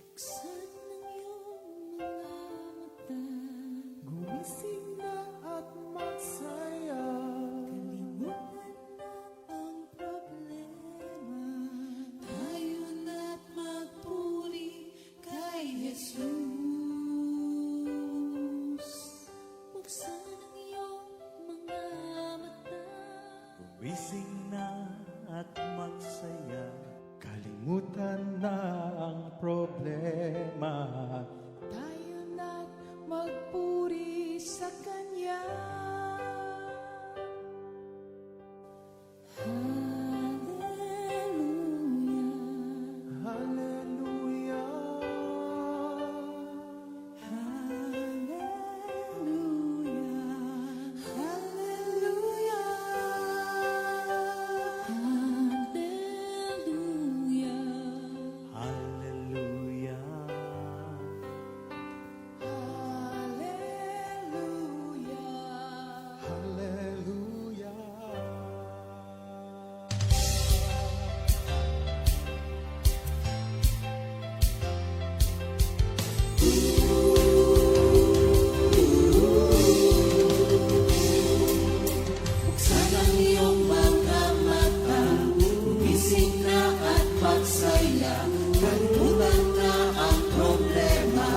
Buksan ng iyong mga mata, gumising na at magsaya. Kalimutan na ang problema, tayo na't magpuri kay Jesus. Buksan ang iyong mga mata, Gumising na at magsaya. Kalimutan na ang problema. tayo na't magpuri sa Kanya. Hallelujah, Hallelujah. hallelujah, hallelujah, hallelujah, Hallelujah. hallelujah. Buksan ang iyong mga mata, gumising na at magsaya. Kalimutan na ang problema,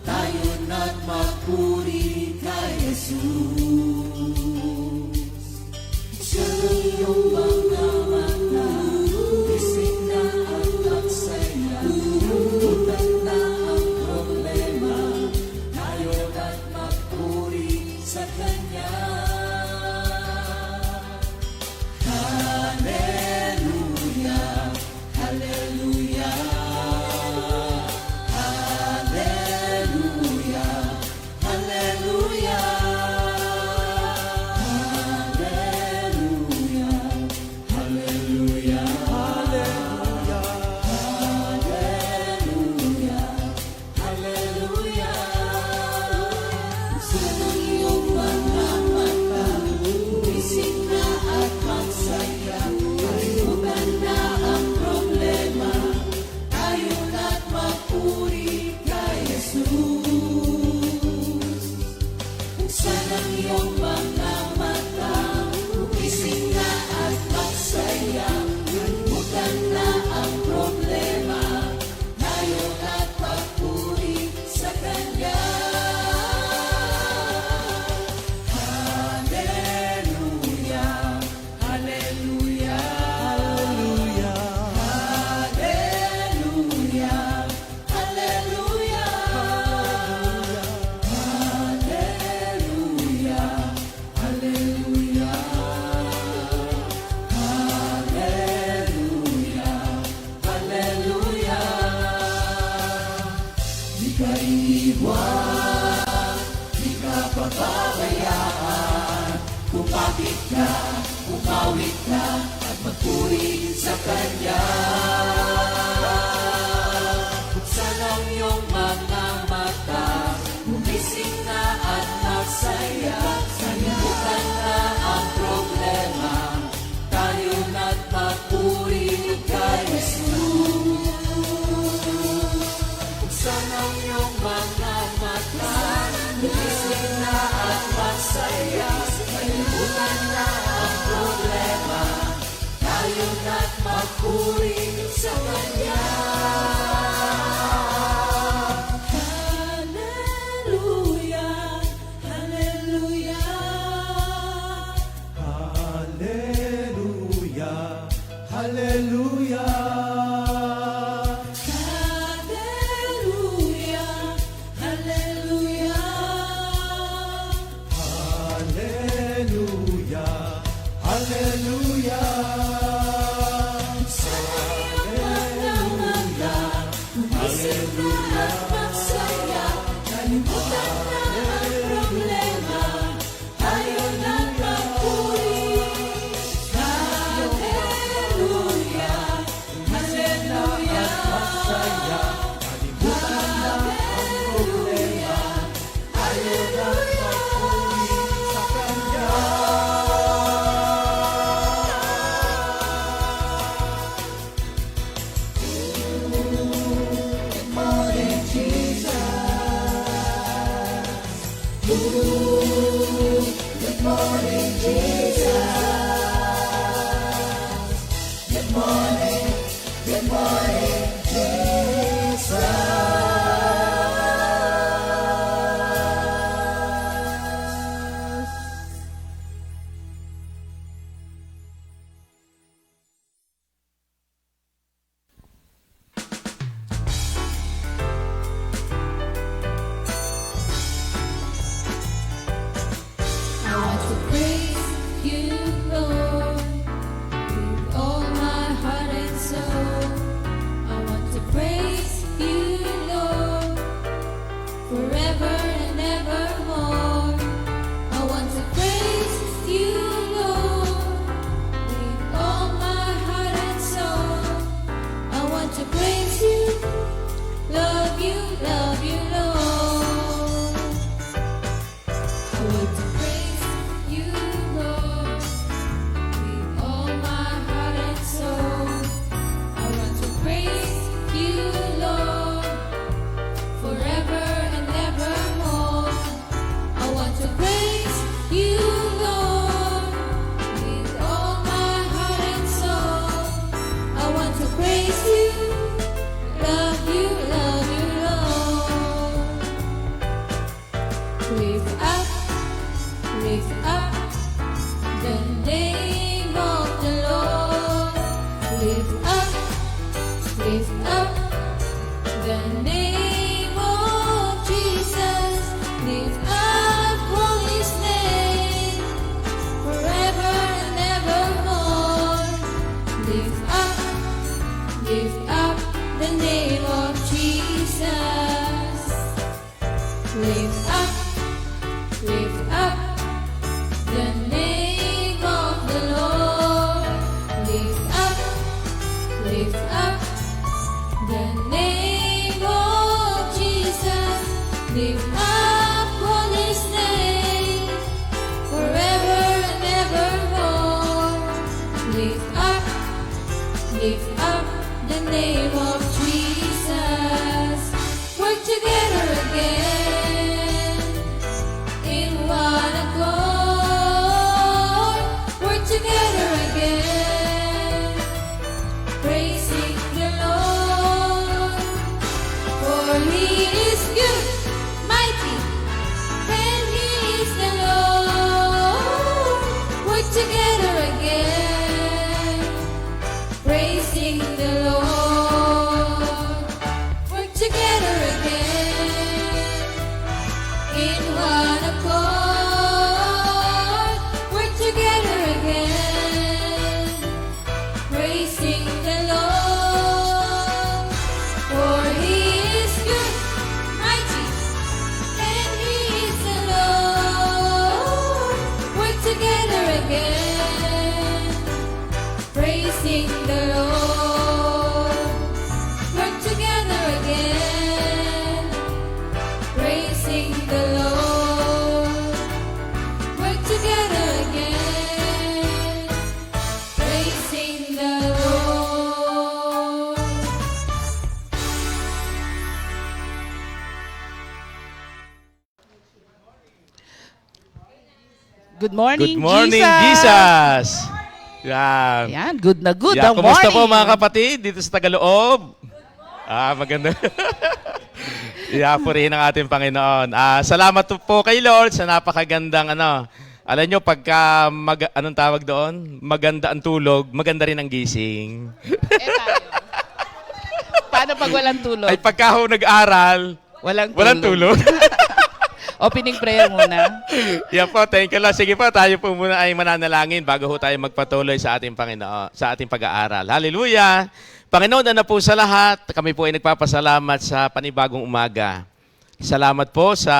tayo na't magpuri kay Jesus. Buksan ang iyong mga mata, gumising na at magsaya. Kalimutan na ang problema, tayo na't magpuri sa Kanya. Hallelujah, hallelujah, hallelujah, hallelujah, hallelujah, hallelujah, hallelujah, hallelujah. Buksan ang iyong mga mata, gumising na at magsaya. Kalimutan na ang problema, tayo na't magpuri kay Jesus. Buksan ang iyong mga mata, gumising na at magsaya. Kalimutan na ang problema, tayo na't magpuri sa Kanya. Hallelujah, hallelujah, hallelujah, hallelujah, hallelujah, hallelujah, hallelujah, hallelujah. Di ka iiwan, di ka pababayaan. Kumapit ka, umawit ka, at magpuri sa Kanya. Buksan ang iyong mga mata, gumising na at magsaya. Kalimutan na ang problema, tayo na't magpuri kay Jesus. Buksan ang iyong mga mata, gumising na at magsaya. Kalimutan na ang problema, tayo na't magpuri sa Kanya. Hallelujah, hallelujah, Hallelujah. Hallelujah. hallelujah, hallelujah. Hallelujah. Hallelujah. Sa praise you, love you, Lord. Lift up the name of the Lord. Lift up the name of Jesus. Lift up His name forever and evermore. Lift up the name of Jesus. Lift up the name of the Lord. Lift up the name of Jesus. Lift up His name forever and evermore. Lift up the name of Jesus. Work together again in one accord. Work together again, praising the Lord. For He is good, mighty, and He is the Lord. Work together again, praising the Lord. Work together again in one accord. Work together again, praising the Lord. For He is good, mighty, and He is the Lord. Work together again, praising the Lord. Work together again, praising the Lord. Work together again, praising the Lord. Good morning, Good morning, Jesus! Jesus! Yan. Ayan, good na good Yan, ang kumusta morning. po mga kapatid dito sa Tagaloob? Maganda. Purihin ang ating Panginoon. Salamat po kay Lord sa napakagandang Alam nyo, pagka, anong tawag doon? Maganda ang tulog, maganda rin ang gising. Tayo. Paano pag walang tulog? Ay pagka ho nag-aral, walang tulog. Opening prayer muna. Yan po, thank you Lord. Sige po, tayo po muna ay mananalangin bago ho tayo magpatuloy sa ating Panginoon, sa ating pag-aaral. Hallelujah! Panginoon, na po sa lahat, kami po ay nagpapasalamat sa panibagong umaga. Salamat po sa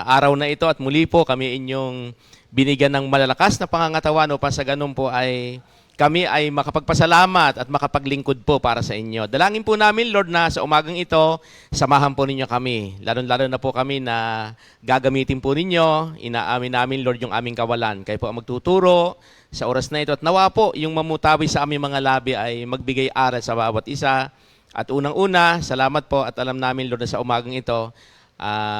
araw na ito at muli po kami inyong binigyan ng malalakas na pangangatawan upang sa ganun po ay kami ay makapagpasalamat at makapaglingkod po para sa inyo. Dalangin po namin, Lord, na sa umagang ito, samahan po ninyo kami. Lalo na po kami na gagamitin po ninyo. Inaamin namin, Lord, yung aming kawalan. Kayo po ang magtuturo sa oras na ito. At nawa po, yung mamutawi sa aming mga labi ay magbigay aral sa bawat isa. At unang-una, salamat po at alam namin, Lord, na sa umagang ito,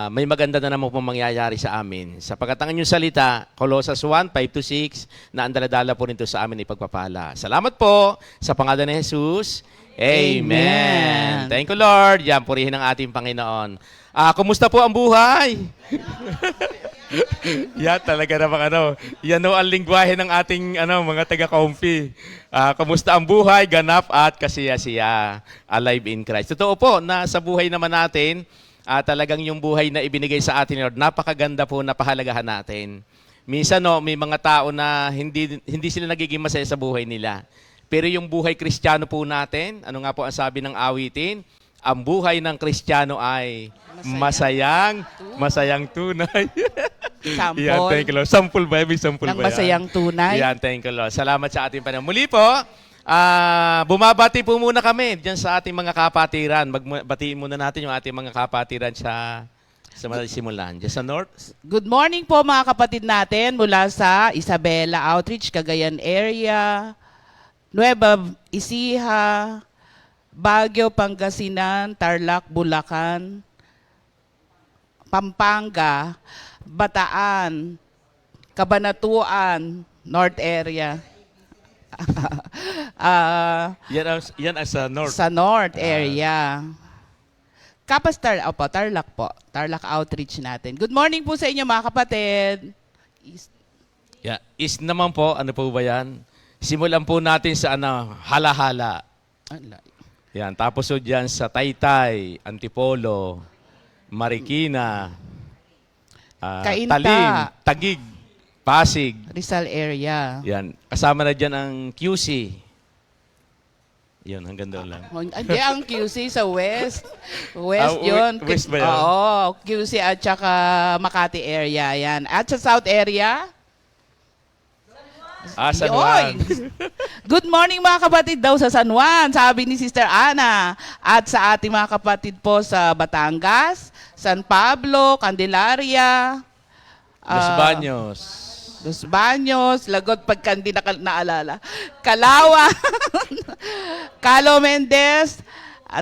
may maganda na naman pong mangyayari sa amin. Sapagkat ang inyong salita, Colossus 1:5-6, na ang daladala po nito sa amin ipagpapala. Salamat po sa pangalan ni Jesus. Amen. Amen. Thank you, Lord. Yan, purihin ang ating Panginoon. Kumusta po ang buhay? Yan talaga namang yan ang lingwahe ng ating mga taga-comfy. Kumusta ang buhay, ganap at kasiya-siya. Alive in Christ. Totoo po na sa buhay naman natin, talagang yung buhay na ibinigay sa atin, Lord, napakaganda po na pahalagahan natin. Minsan, may mga tao na hindi sila nagiging masaya sa buhay nila. Pero yung buhay Kristiyano po natin, ano nga po ang sabi ng awitin? Ang buhay ng Kristiyano ay masayang tunay. Sample. Yan, thank you, Lord. Sample ba? May sample Ng ba yan? masayang tunay. Yan, thank you, Lord. Salamat sa ating Panginoon. Muli po, bumabati po muna kami dyan sa ating mga kapatiran. Batiin muna natin yung ating mga kapatiran sa simulan. Dyan sa North. Good morning po mga kapatid natin mula sa Isabela Outreach, Cagayan area, Nueva Ecija, Baguio, Pangasinan, Tarlac, Bulacan, Pampanga, Bataan, Cabanatuan, North area. Yan ang sa north. Sa North area. Kapas Tarlac po. Tarlac outreach natin. Good morning po sa inyo mga kapatid. Yeah. East naman po, ano po ba yan? Simulan po natin sa Hala-Hala. Yan. Tapos so dyan sa Taytay, Antipolo, Marikina, Cainta. Talim, Taguig, Pasig. Rizal area. Yan. Kasama na dyan ang QC. Yun, hanggang doon lang. Hindi, ang QC sa West. West yun. West ba yun? Oo, QC at saka Makati area yan. At sa South area? San Yun. Juan. Good morning mga kapatid daw sa San Juan, sabi ni Sister Ana. At sa ating mga kapatid po sa Batangas, San Pablo, Candelaria, Los Baños. Los Baños, Lagot pagka hindi naalala. Calawan, Calo Mendez,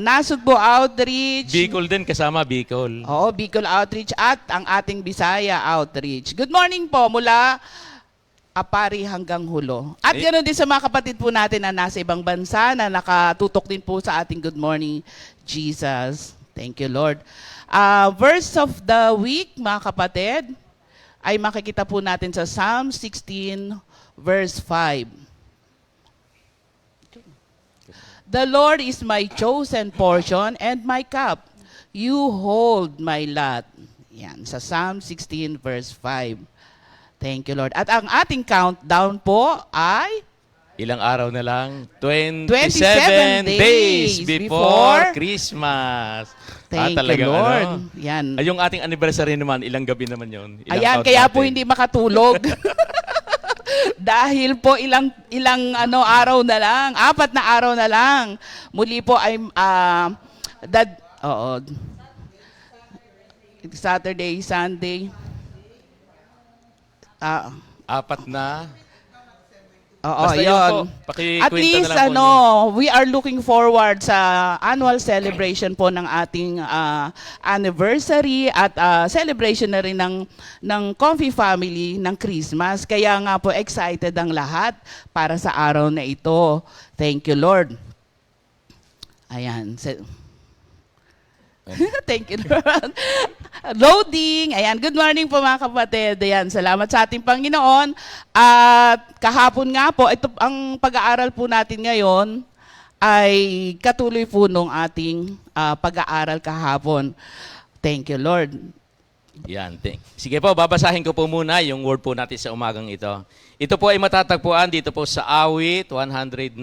Nasugbo Outreach. Bicol din, kasama Bicol. Oo, Bicol Outreach at ang ating Bisaya Outreach. Good morning po mula Apari hanggang Hulo. At ganoon din sa mga kapatid po natin na nasa ibang bansa na nakatutok din po sa ating Good Morning Jesus. Thank you, Lord. Verse of the week, mga kapatid, ay makikita po natin sa Psalm 16, verse 5. The Lord is my chosen portion and my cup. You hold my lot. Yan, sa Psalm 16, verse 5. Thank you, Lord. At ang ating countdown po ay Ilang araw na lang? 27 27 days days before before Christmas. Thank you, talagang Lord. Yan. Ay, yung ating anniversary naman, ilang gabi naman yun? Ilang Ayan, taon kaya po natin? hindi makatulog. Dahil po ilang araw na lang, 4 na araw na lang. Muli po ay Saturday, Sunday. 4 na. Oo, Basta yun yun. po, pakikwenta At least, na lang po we are looking forward sa annual celebration po ng ating anniversary at celebration na rin ng Comfy Family ng Christmas. Kaya nga po, excited ang lahat para sa araw na ito. Thank you, Lord. Ayan. Thank you, Lord. Loading. Ayan, good morning po mga kapatid. Ayan, salamat sa ating Panginoon. At kahapon nga po, ito ang pag-aaral po natin ngayon ay katuloy po nung ating pag-aaral kahapon. Thank you, Lord. Yan. Sige po, babasahin ko po muna yung word po natin sa umagang ito. Ito po ay matatagpuan dito po sa Awit 119.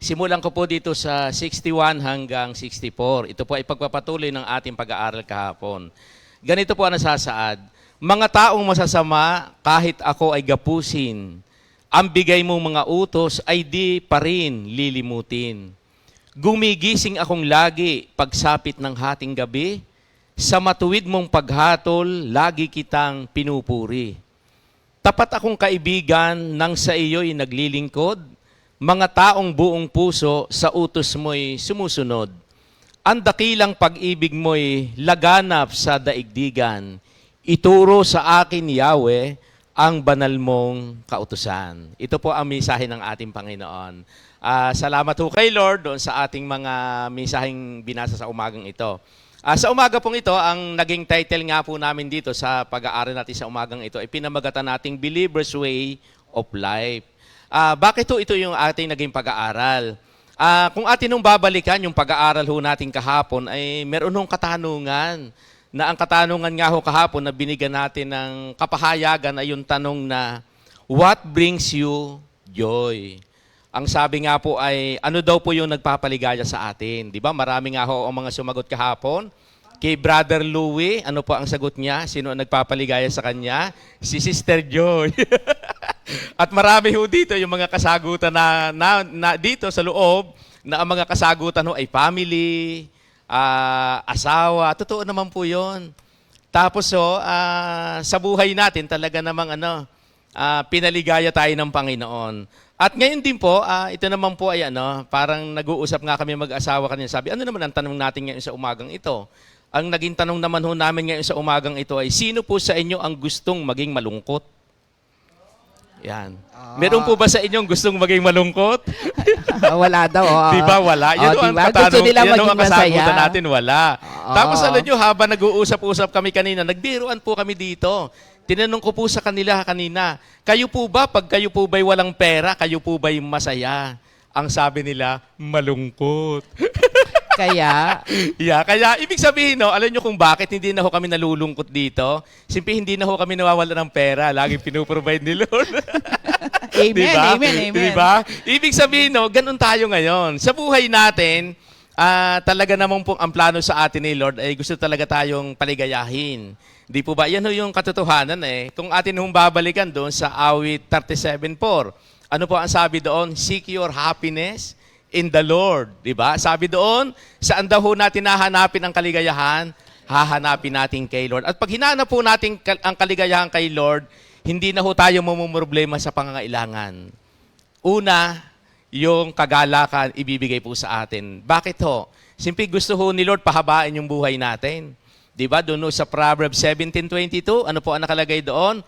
Simulan ko po dito sa 61 hanggang 64. Ito po ay pagpapatuloy ng ating pag-aaral kahapon. Ganito po ang nasasaad. Mga taong masasama, kahit ako ay gapusin, ang bigay mong mga utos ay di pa rin lilimutin. Gumigising akong lagi pagsapit ng hating gabi, sa matuwid mong paghatol, lagi kitang pinupuri. Tapat akong kaibigan nang sa iyo'y naglilingkod, mga taong buong puso sa utos mo'y sumusunod. Ang dakilang pag-ibig mo'y laganap sa daigdigan. Ituro sa akin, Yahweh, ang banal mong kautusan. Ito po ang mensahe ng ating Panginoon. Salamat po kay Lord doon sa ating mga mensaheng binasa sa umagang ito. Sa umaga pong ito, ang naging title nga po namin dito sa pag-aaral natin sa umagang ito ay pinamagatan nating Believer's Way of Life. Bakit ito yung ating naging pag-aaral? Kung atin nung babalikan yung pag-aaral ho natin kahapon, ay meron hong katanungan. Na ang katanungan nga ho kahapon na binigyan natin ng kapahayagan ay yung tanong na, what brings you joy? Ang sabi nga po ay, ano daw po yung nagpapaligaya sa atin? Di ba? Marami nga ho ang mga sumagot kahapon. Kay Brother Louie, ano po ang sagot niya? Sino ang nagpapaligaya sa kanya? Si Sister Joy. At marami ho dito yung mga kasagutan na dito sa loob na ang mga kasagutan ho ay family, asawa. Totoo naman po yun. Tapos sa buhay natin talaga namang pinaligaya tayo ng Panginoon. At ngayon din po, ito naman po ay parang nag-uusap nga kami mag-asawa kanina. Sabi, ano naman ang tanong natin ngayon sa umagang ito? Ang naging tanong naman ho namin ngayon sa umagang ito ay, sino po sa inyo ang gustong maging malungkot? Yan. Meron po ba sa inyong gustong maging malungkot? Wala daw. Di ba wala? Yan ang diba? Gusto nila yan maging ang kasagutan masaya. natin, wala. Tapos alam nyo, habang nag-uusap-usap kami kanina, nagbiruan po kami dito. Tinanong ko po sa kanila kanina, kayo po ba, pag kayo po ba'y walang pera, kayo po ba'y masaya? Ang sabi nila, malungkot. Kaya, Kaya ibig sabihin, no, alam nyo kung bakit hindi na ho kami nalulungkot dito? Simple, hindi na ho kami nawawala ng pera. Laging pinuprovide ni Lord. amen, Diba? amen, amen. Diba? Ibig sabihin, no, ganun tayo ngayon. Sa buhay natin, talaga namang pong ang plano sa atin ni Lord ay gusto talaga tayong paligayahin. Di po ba? Yan ho yung katotohanan eh. Kung atin hong babalikan doon sa awit 37:4, ano po ang sabi doon? Seek your happiness in the Lord. Di ba? Sabi doon, saan daw ho natin hahanapin ang kaligayahan? Hahanapin natin kay Lord. At pag hinanap po natin ang kaligayahan kay Lord, hindi na ho tayo mamumroblema sa pangangailangan. Una, yung kagalakan ibibigay po sa atin. Bakit ho? Simple gusto ho ni Lord pahabain yung buhay natin. Di ba? Doon sa Proverbs 17:22, ano po ang nakalagay doon?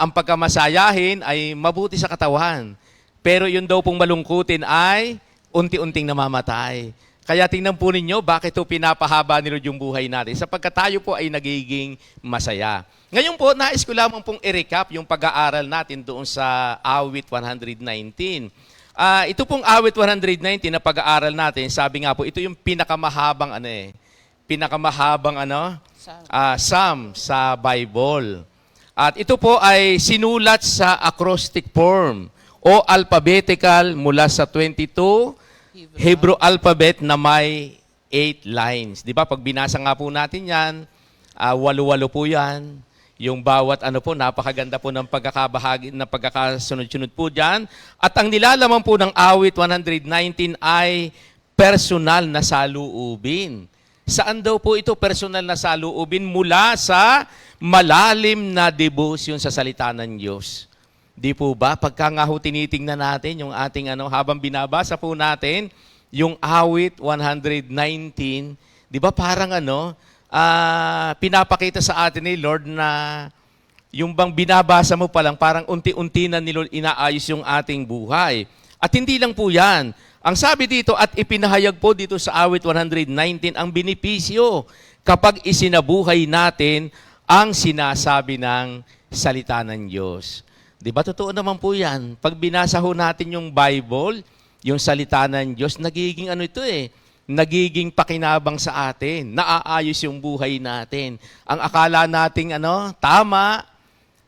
Ang pagkamasayahin ay mabuti sa katawan. Pero yun daw pong malungkutin ay unti-unting namamatay. Kaya tingnan po ninyo, bakit ito pinapahaba ni Lord yung buhay natin? Sapagkat tayo po ay nagiging masaya. Ngayon po, nais ko lamang pong i-recap yung pag-aaral natin doon sa awit 119. Ito pong awit 119 na pag-aaral natin, sabi nga po, ito yung pinakamahabang psalm sa Bible. At ito po ay sinulat sa acrostic form o alphabetical mula sa 22 Hebrew alphabet na may 8 lines. Di ba? Pag binasa nga po natin yan, walo-walo po yan. Yung bawat napakaganda po ng pagkakabahagi, ng pagkakasunod-sunod po dyan. At ang nilalaman po ng awit 119 ay personal na saluubin. Saan daw po ito personal na saluubin? Mula sa malalim na debosyon sa salita ng Diyos. Di po ba? Pagka nga ho tinitingnan natin yung ating habang binabasa po natin, yung awit 119, di ba parang pinapakita sa atin ni Lord na yung bang binabasa mo pa lang, parang unti-unti na ni Lord inaayos yung ating buhay. At hindi lang po yan. Ang sabi dito, at ipinahayag po dito sa awit 119, ang benepisyo kapag isinabuhay natin ang sinasabi ng salita ng Diyos. Di ba? Totoo naman po yan. Pag binasa ho natin yung Bible, yung salita ng Diyos, nagiging nagiging pakinabang sa atin. Naaayos yung buhay natin. Ang akala nating tama,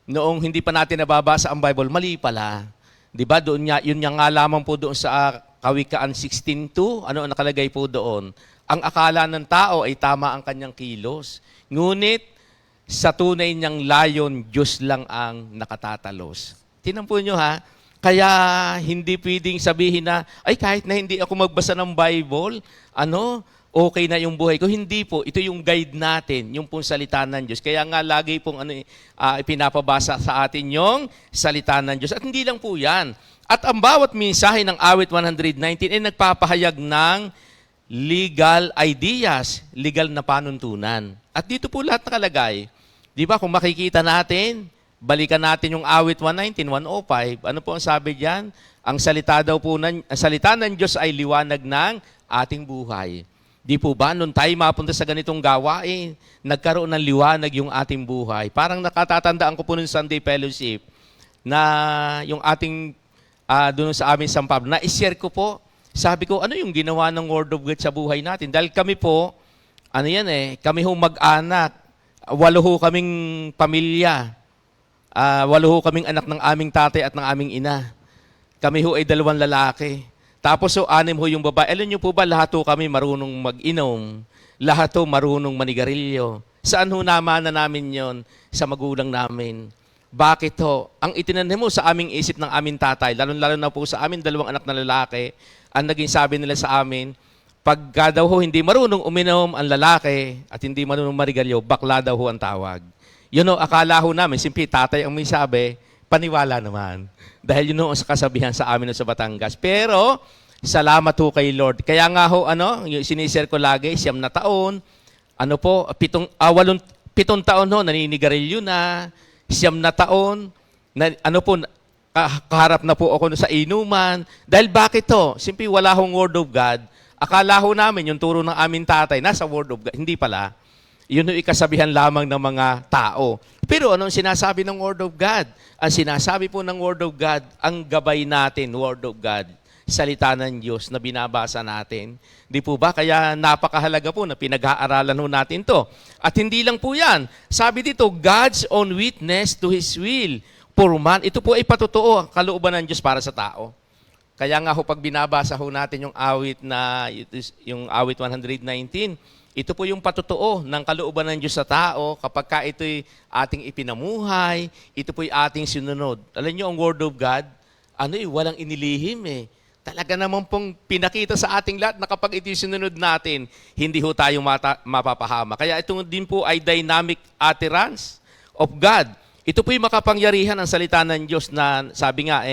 noong hindi pa natin nababasa ang Bible, mali pala. Di ba? Yun nga lamang po doon sa Kawikaan 16:2, ano ang nakalagay po doon? Ang akala ng tao ay tama ang kanyang kilos. Ngunit, sa tunay niyang layon, Diyos lang ang nakatatalos. Tinan po nyo ha, kaya hindi pwedeng sabihin na, ay kahit na hindi ako magbasa ng Bible, okay na yung buhay ko. Hindi po, ito yung guide natin, yung pong salita ng Diyos. Kaya nga lagi pong ipinapabasa sa atin yung salita ng Diyos. At hindi lang po yan. At ang bawat mensahe ng awit 119 ay nagpapahayag ng legal ideas, legal na panuntunan. At dito po lahat nakalagay. Di ba, kung makikita natin, balikan natin yung awit 119, 105, ano po ang sabi diyan? Ang salita ng Diyos ay liwanag ng ating buhay. Di po ba, nung tayo mapunta sa ganitong gawain, nagkaroon ng liwanag yung ating buhay. Parang nakatatandaan ko po nung Sunday Fellowship, na yung ating, doon sa amin San Pablo, na-share ko po, sabi ko, ano yung ginawa ng Word of God sa buhay natin? Dahil kami po, kami ho mag-anak, 8 ho kaming pamilya. 8 ho kaming anak ng aming tatay at ng aming ina. Kami ho ay 2 lalaki. Tapos 6 ho yung babae. Alam niyo po ba, lahat ho kami marunong mag-inom. Lahat ho marunong manigarilyo. Saan ho naman na namin yon? Sa magulang namin. Bakit ho? Ang itinanim mo sa aming isip ng aming tatay, lalo-lalo na po sa amin 2 anak na lalaki, ang naging sabi nila sa amin, pagka daw ho hindi marunong uminom ang lalaki at hindi marunong marigalyo, bakla daw ho ang tawag. Yun ho, akala ho namin, simple tatay ang may sabi, paniwala naman. Dahil yun ho ang kasabihan sa amin sa Batangas. Pero, salamat ho kay Lord. Kaya nga ho, yung sinishare ko lagi, 7 na taon, 7 taon ho, naninigarilyo na, 7 na taon, kaharap na po ako sa inuman. Dahil bakit to? Simple wala hong Word of God. Akala ho namin yung turo ng aming tatay nasa Word of God. Hindi pala. Yun yung ikasabihan lamang ng mga tao. Pero anong sinasabi ng Word of God? Ang sinasabi po ng Word of God, ang gabay natin, Word of God, salita ng Diyos na binabasa natin. Di po ba? Kaya napakahalaga po na pinag-aaralan ho natin to. At hindi lang po yan. Sabi dito, God's own witness to His will for man. Ito po ay patotoo ang kalooban ng Diyos para sa tao. Kaya nga ho, pag binabasa ho natin yung awit 119, ito po yung patotoo ng kalooban ng Diyos sa tao kapag ka ito'y ating ipinamuhay, ito po'y ating sinunod. Alam niyo, ang Word of God, walang inilihim eh. Talaga naman pong pinakita sa ating lahat na kapag ito'y sinunod natin, hindi ho tayo mapapahama. Kaya ito din po ay dynamic utterance of God. Ito po'y makapangyarihan ang salita ng Diyos na sabi nga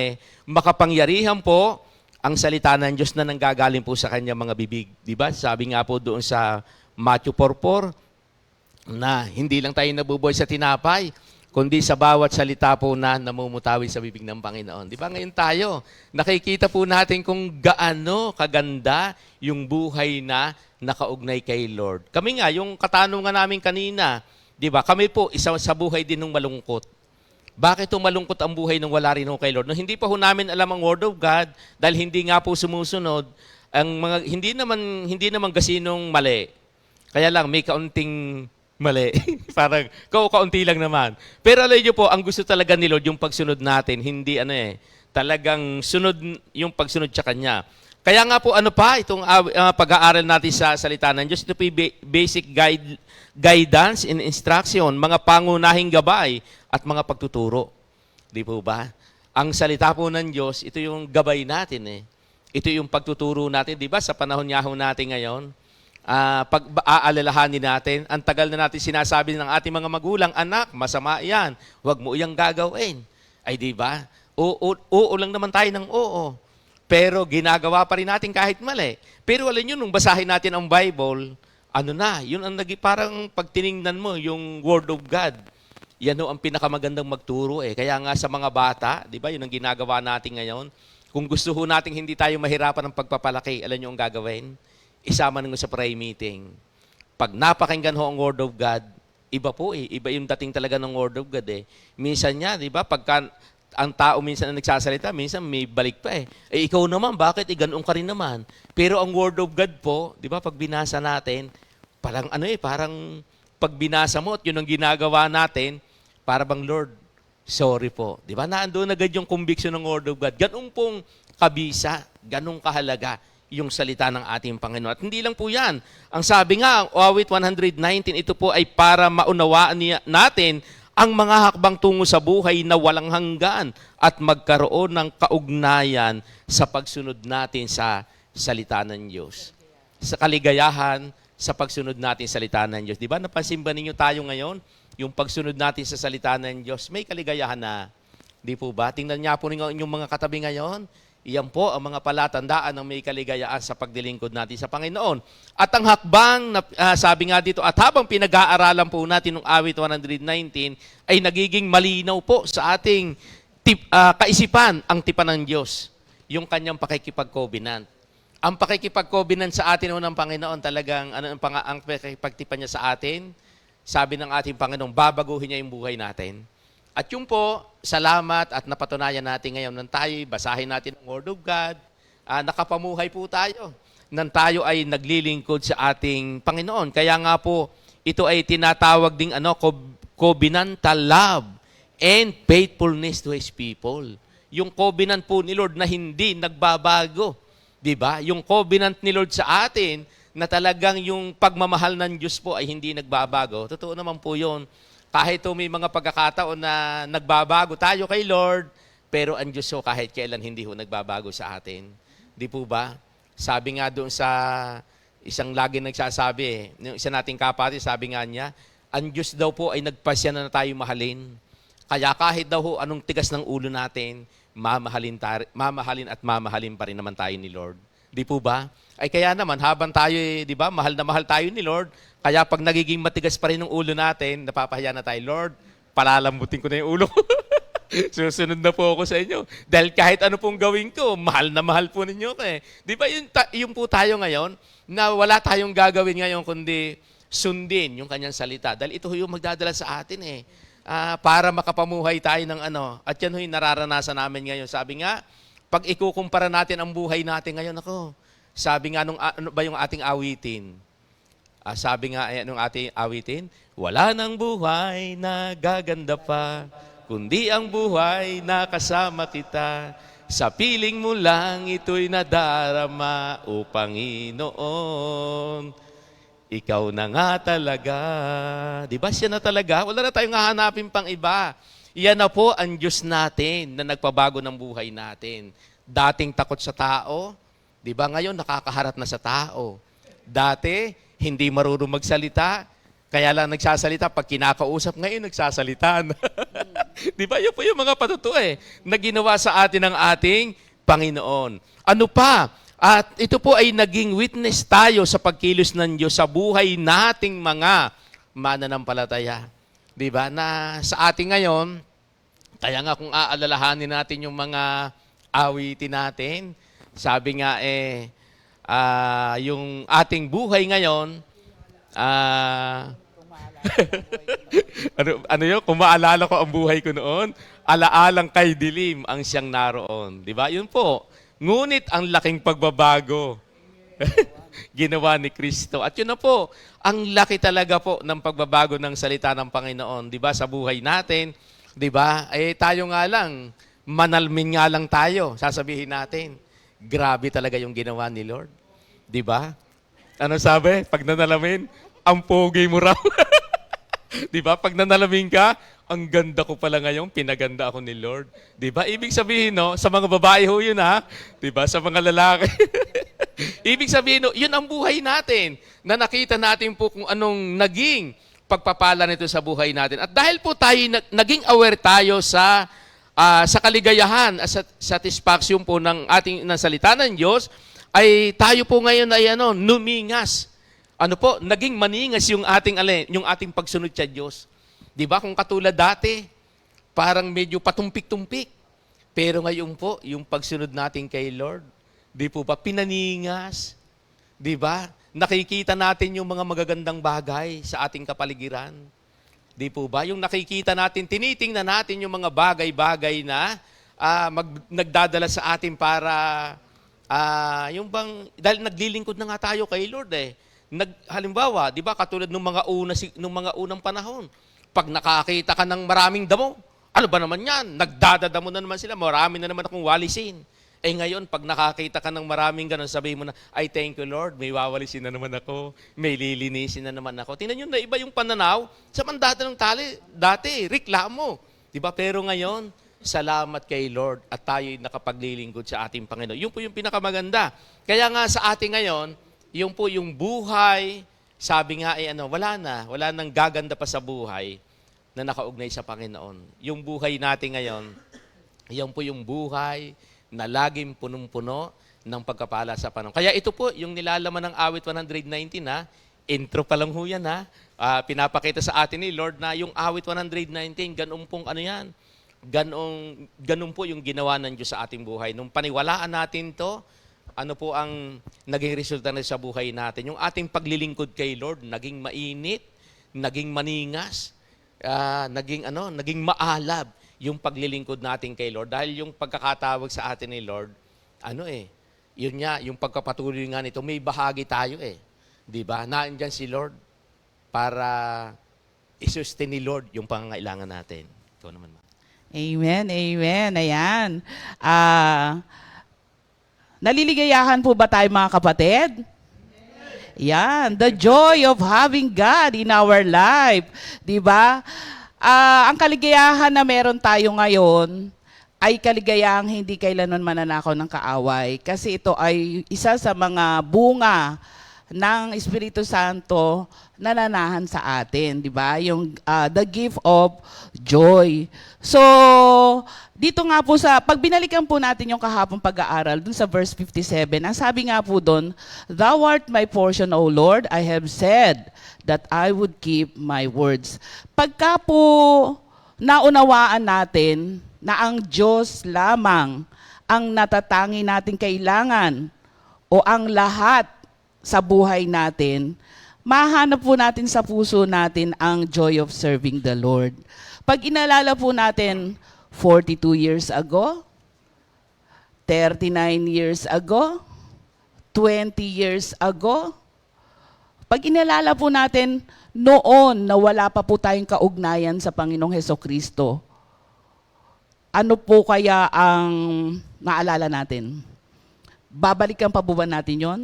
makapangyarihan po ang salita ng Diyos na nanggagaling po sa kanyang mga bibig. Diba? Sabi nga po doon sa Matthew 4:4 na hindi lang tayo nabubuhay sa tinapay, kundi sa bawat salita po na namumutawi sa bibig ng Panginoon. Di ba ngayon tayo, nakikita po natin kung gaano kaganda yung buhay na nakaugnay kay Lord. Kami nga, yung katanungan namin kanina, di ba, kami po isa sa buhay din ng malungkot. Bakit malungkot ang buhay nung wala rin kay Lord? Nung hindi pa ho namin alam ang Word of God, dahil hindi nga po sumusunod, ang mga, hindi naman gasinong mali. Kaya lang, may kaunting mali. Parang kaunti lang naman. Pero alam niyo po, ang gusto talaga ni Lord, yung pagsunod natin, hindi talagang sunod yung pagsunod sa Kanya. Kaya nga po, itong pag-aaral natin sa salita ng Diyos, ito po yung basic guidance and instruction, mga pangunahing gabay at mga pagtuturo. Di po ba? Ang salita po ng Diyos, ito yung gabay natin Ito yung pagtuturo natin. Di ba? Sa panahon natin ngayon, pag-aalalahanin natin, ang tagal na natin sinasabi ng ating mga magulang, anak, masama yan, huwag mo iyang gagawin. Ay di ba? Oo lang naman tayo ng oo. Pero ginagawa pa rin natin kahit mali. Pero alam nyo, nung basahin natin ang Bible, yun ang parang pagtiningnan mo, yung Word of God. Yan ang pinakamagandang magturo Kaya nga sa mga bata, di ba, yun ang ginagawa natin ngayon. Kung gusto ho natin hindi tayo mahirapan ng pagpapalaki, alam nyo ang gagawin? Isama nyo sa prayer meeting. Pag napakinggan ho ang Word of God, iba po Iba yung dating talaga ng Word of God Minsan niya, di ba, pagka ang tao minsan na nagsasalita, minsan may balik pa ikaw naman, bakit ganoon ka rin naman? Pero ang Word of God po, di ba, pag binasa natin, parang parang pag binasa mo at yun ang ginagawa natin, para bang Lord, sorry po. Di ba, naandoon agad yung conviction ng Word of God. Ganun pong kabisa, ganun kahalaga yung salita ng ating Panginoon. At hindi lang po yan. Ang sabi nga, awit 119, ito po ay para maunawaan natin ang mga hakbang tungo sa buhay na walang hanggan at magkaroon ng kaugnayan sa pagsunod natin sa salita ng Diyos. Sa kaligayahan, sa pagsunod natin sa salita ng Diyos. Di ba, napansin ba ninyo tayo ngayon? Yung pagsunod natin sa salita ng Diyos, may kaligayahan na. Di po ba? Tingnan niya po ninyo yung mga katabi ngayon. Iyan po ang mga palatandaan ng may kaligayaan sa pagdilingkod natin sa Panginoon. At ang hakbang, sabi nga dito, at habang pinag-aaralan po natin ng awit 119, ay nagiging malinaw po sa ating kaisipan ang tipan ng Diyos, yung kanyang pakikipag-covenant. Ang pakikipag-covenant sa atin ng Panginoon talagang, ang pakikipagtipan niya sa atin, sabi ng ating Panginoon, babaguhin niya yung buhay natin. At yung po, salamat at napatunayan natin ngayon nang tayo, basahin natin ang Word of God, nakapamuhay po tayo, nang tayo ay naglilingkod sa ating Panginoon. Kaya nga po, ito ay tinatawag ding covenantal love and faithfulness to His people. Yung covenant po ni Lord na hindi nagbabago. Diba? Yung covenant ni Lord sa atin na talagang yung pagmamahal ng Diyos po ay hindi nagbabago. Totoo naman po yun. Kahit may mga pagkakataon na nagbabago tayo kay Lord, pero ang Diyos ho kahit kailan hindi ho nagbabago sa atin. Di po ba? Sabi nga doon sa isang lagi nagsasabi, yung isa nating kapatid, sabi nga niya, ang Diyos daw po ay nagpasya na tayo mahalin. Kaya kahit daw ho anong tigas ng ulo natin, mamahalin at mamahalin pa rin naman tayo ni Lord. Di po ba? Ay kaya naman, habang tayo, di ba, mahal na mahal tayo ni Lord, kaya pag nagiging matigas pa rin ng ulo natin, napapahiya na tayo, Lord, palalambutin ko na yung ulo ko. Susunod na po ako sa inyo. Dahil kahit ano pong gawin ko, mahal na mahal po ninyo ko eh. Di ba yung po tayo ngayon, na wala tayong gagawin ngayon kundi sundin yung kanyang salita. Dahil ito yung magdadala sa atin eh. Para makapamuhay tayo ng ano. At yan yung nararanasan namin ngayon. Sabi nga, pag ikukumpara natin ang buhay natin ngayon, ako, sabi nga, ano ba yung ating awitin? Sabi nga, nung ating awitin, wala nang buhay na gaganda pa, kundi ang buhay na kasama kita. Sa piling mo lang ito'y nadarama, O Panginoon. Ikaw na nga talaga. Di ba siya na talaga? Wala na tayong hahanapin pang iba. Iyan na po ang Diyos natin na nagpabago ng buhay natin. Dating takot sa tao, di ba ngayon nakakaharap na sa tao. Dati, hindi marunong magsalita, kaya lang nagsasalita. Pag kinakausap ngayon, nagsasalita na. Di ba? Yun po yung mga patutuo na ginawa sa atin ng ating Panginoon. Ano pa? At ito po ay naging witness tayo sa pagkilos ng Diyos sa buhay nating mga mananampalataya. Di ba? Na sa atin ngayon, kaya nga kung aalalahanin natin yung mga awitin natin, sabi nga yung ating buhay ngayon, ano yun? Kung maalala ko ang buhay ko noon, alaalang kay dilim ang siyang naroon. Di ba? Yun po. Ngunit ang laking pagbabago ginawa ni Kristo. At yun na po, ang laki talaga po ng pagbabago ng salita ng Panginoon. Di ba? Sa buhay natin, di ba? Tayo nga lang, manalmin nga lang tayo. Sasabihin natin, grabe talaga yung ginawa ni Lord. Di ba? Ano sabi? Pag nanalamin, ang pogi mo raw. Di ba? Pag nanalamin ka, ang ganda ko pala ngayon, pinaganda ako ni Lord. Di ba? Ibig sabihin, no, sa mga babae ho yun, ha? Di ba? Sa mga lalaki. Ibig sabihin, no, yun ang buhay natin, na nakita natin po kung anong naging pagpapala nito sa buhay natin. At dahil po tayo, naging aware tayo sa kaligayahan at satisfaction po ng ating salita ng Diyos, ay tayo po ngayon ay numingas. Ano po, naging maningas yung ating pagsunod sa Diyos. 'Di ba? Kung katulad dati, parang medyo patumpik-tumpik. Pero ngayon po, yung pagsunod natin kay Lord, 'di po ba pinaningas? 'Di ba? Nakikita natin yung mga magagandang bagay sa ating kapaligiran. 'Di po ba? Yung nakikita natin, tinitingnan natin yung mga bagay-bagay na nagdadala sa atin para yung bang dahil naglilingkod na nga tayo kay Lord halimbawa, 'di ba, katulad nung mga unang panahon, pag nakakita ka ng maraming damo, ano ba naman 'yan? Nagdadadamo na naman sila, marami na naman akong walisin. Ngayon, pag nakakita ka ng maraming ganun, sabihin mo na, ay thank you Lord, may wawalisin na naman ako, may lilinisin na naman ako. Tingnan nyo na iba yung pananaw sa mandata ng dati, reklamo. 'Di ba? Pero ngayon, salamat kay Lord at tayo'y nakapaglilingkod sa ating Panginoon. Yun po yung pinakamaganda. Kaya nga sa ating ngayon, yung po yung buhay, sabi nga wala nang gaganda pa sa buhay na nakaugnay sa Panginoon. Yung buhay natin ngayon, yan po yung buhay na laging punong-puno ng pagkapala sa Panginoon. Kaya ito po yung nilalaman ng awit 119 intro pa lang ho yan pinapakita sa atin ni Lord na yung awit 119, ganun pong yan. Ganun po yung ginawa ng Diyos sa ating buhay. Nung paniwalaan natin to, ano po ang naging resulta na sa buhay natin? Yung ating paglilingkod kay Lord, naging mainit, naging maningas, naging maalab yung paglilingkod natin kay Lord. Dahil yung pagkakatawag sa atin ni Lord, yun nga, yung pagkapatuloy nga nito, may bahagi tayo Di ba? Naandyan si Lord para isustain ni Lord yung pangangailangan natin. Ikaw naman, Ma. Amen, amen. Ayan. Naliligayahan po ba tayo mga kapatid? Yan, the joy of having God in our life. Diba? Ang kaligayahan na meron tayo ngayon ay kaligayahang hindi kailanman mananakaw ng kaaway. Kasi ito ay isa sa mga bunga ng Espiritu Santo na nanahan sa atin, di ba? Yung the gift of joy. So, dito nga po pag binalikan po natin yung kahapong pag-aaral, dun sa verse 57, ang sabi nga po dun, Thou art my portion, O Lord, I have said that I would keep my words. Pagka po naunawaan natin na ang Diyos lamang ang natatangi nating kailangan o ang lahat sa buhay natin, mahanap po natin sa puso natin ang joy of serving the Lord. Pag inalala po natin, 42 years ago, 39 years ago, 20 years ago, pag inalala po natin, noon na wala pa po tayong kaugnayan sa Panginoong Hesukristo, ano po kaya ang maalala natin? Babalikan pa po ba natin yon?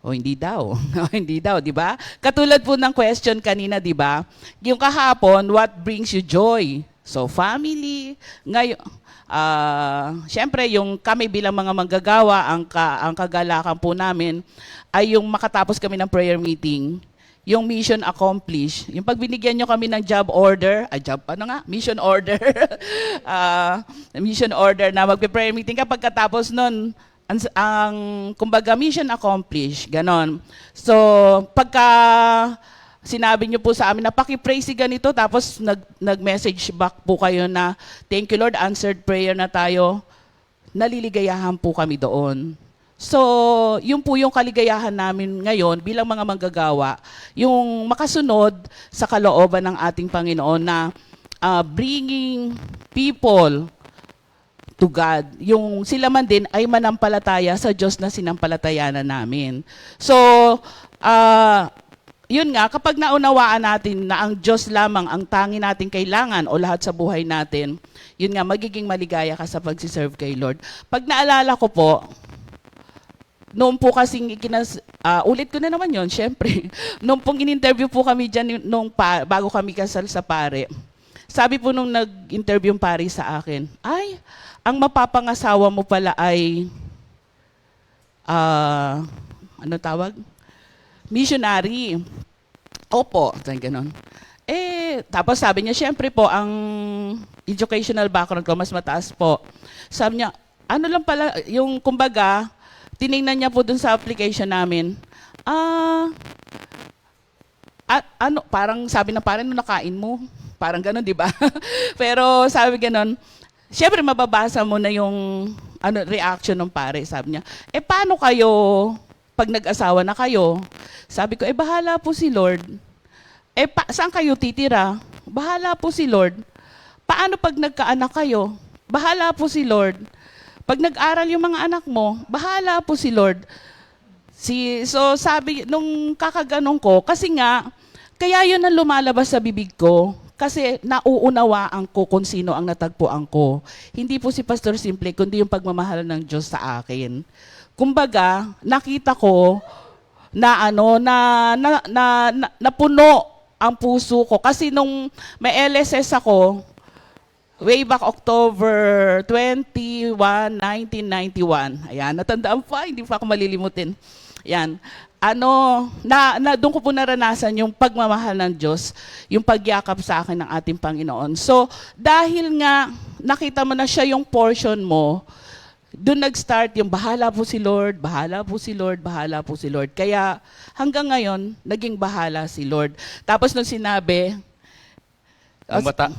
O hindi daw. O hindi daw, di ba? Katulad po ng question kanina, di ba? Yung kahapon, what brings you joy? So, family. Ngayon, syempre, yung kami bilang mga manggagawa, ang kagalakan po namin ay yung makatapos kami ng prayer meeting, yung mission accomplished. Yung pag binigyan nyo kami ng job order, mission order. Mission order na magpe-prayer meeting kapag katapos nun, ang kumbaga mission accomplished, ganon. So, pagka sinabi niyo po sa amin na paki-pray si ganito, tapos nag-message back po kayo na, thank you Lord, answered prayer na tayo, naliligayahan po kami doon. So, yun po yung kaligayahan namin ngayon bilang mga manggagawa, yung makasunod sa kalooban ng ating Panginoon na bringing people to God. Yung sila man din ay manampalataya sa Diyos na sinampalatayanan namin. So, yun nga, kapag naunawaan natin na ang Diyos lamang ang tangi nating kailangan o lahat sa buhay natin, yun nga, magiging maligaya ka sa pagsiserve kay Lord. Pag naalala ko po, noon po kasing ulit ko na naman yun, syempre. Noong pong in-interview po kami dyan, bago kami kasal sa pare, sabi po nung nag-interview yung pare sa akin, ay, ang mapapangasawa mo pala ay, ano tawag? Missionary. Opo, ganun. Tapos sabi niya, syempre po, ang educational background ko, mas mataas po. Sabi niya, ano lang pala, yung kumbaga, tinignan niya po dun sa application namin, parang sabi na parang nakain mo. Parang ganun, di ba? Pero sabi ganun, syempre mababasa mo na yung reaction ng pare. Sabi niya, paano kayo pag nag-asawa na kayo? Sabi ko, bahala po si Lord. Saan kayo titira? Bahala po si Lord. Paano pag nagkaanak kayo? Bahala po si Lord. Pag nag-aral yung mga anak mo, bahala po si Lord. So sabi, nung kakaganong ko, kasi nga, kaya yun ang lumalabas sa bibig ko, kasi nauunawaan ko kung sino ang natagpuan ko. Hindi po si Pastor Simple, kundi yung pagmamahal ng Diyos sa akin. Kumbaga, nakita ko na napuno ang puso ko. Kasi nung may LSS ako, way back October 21, 1991. Ayan, natandaan pa, hindi pa ako malilimutin. Ayan. Doon ko po naranasan yung pagmamahal ng Diyos, yung pagyakap sa akin ng ating Panginoon. So, dahil nga nakita mo na siya yung portion mo, doon nag-start yung bahala po si Lord, bahala po si Lord, bahala po si Lord. Kaya hanggang ngayon, naging bahala si Lord. Tapos nung sinabi,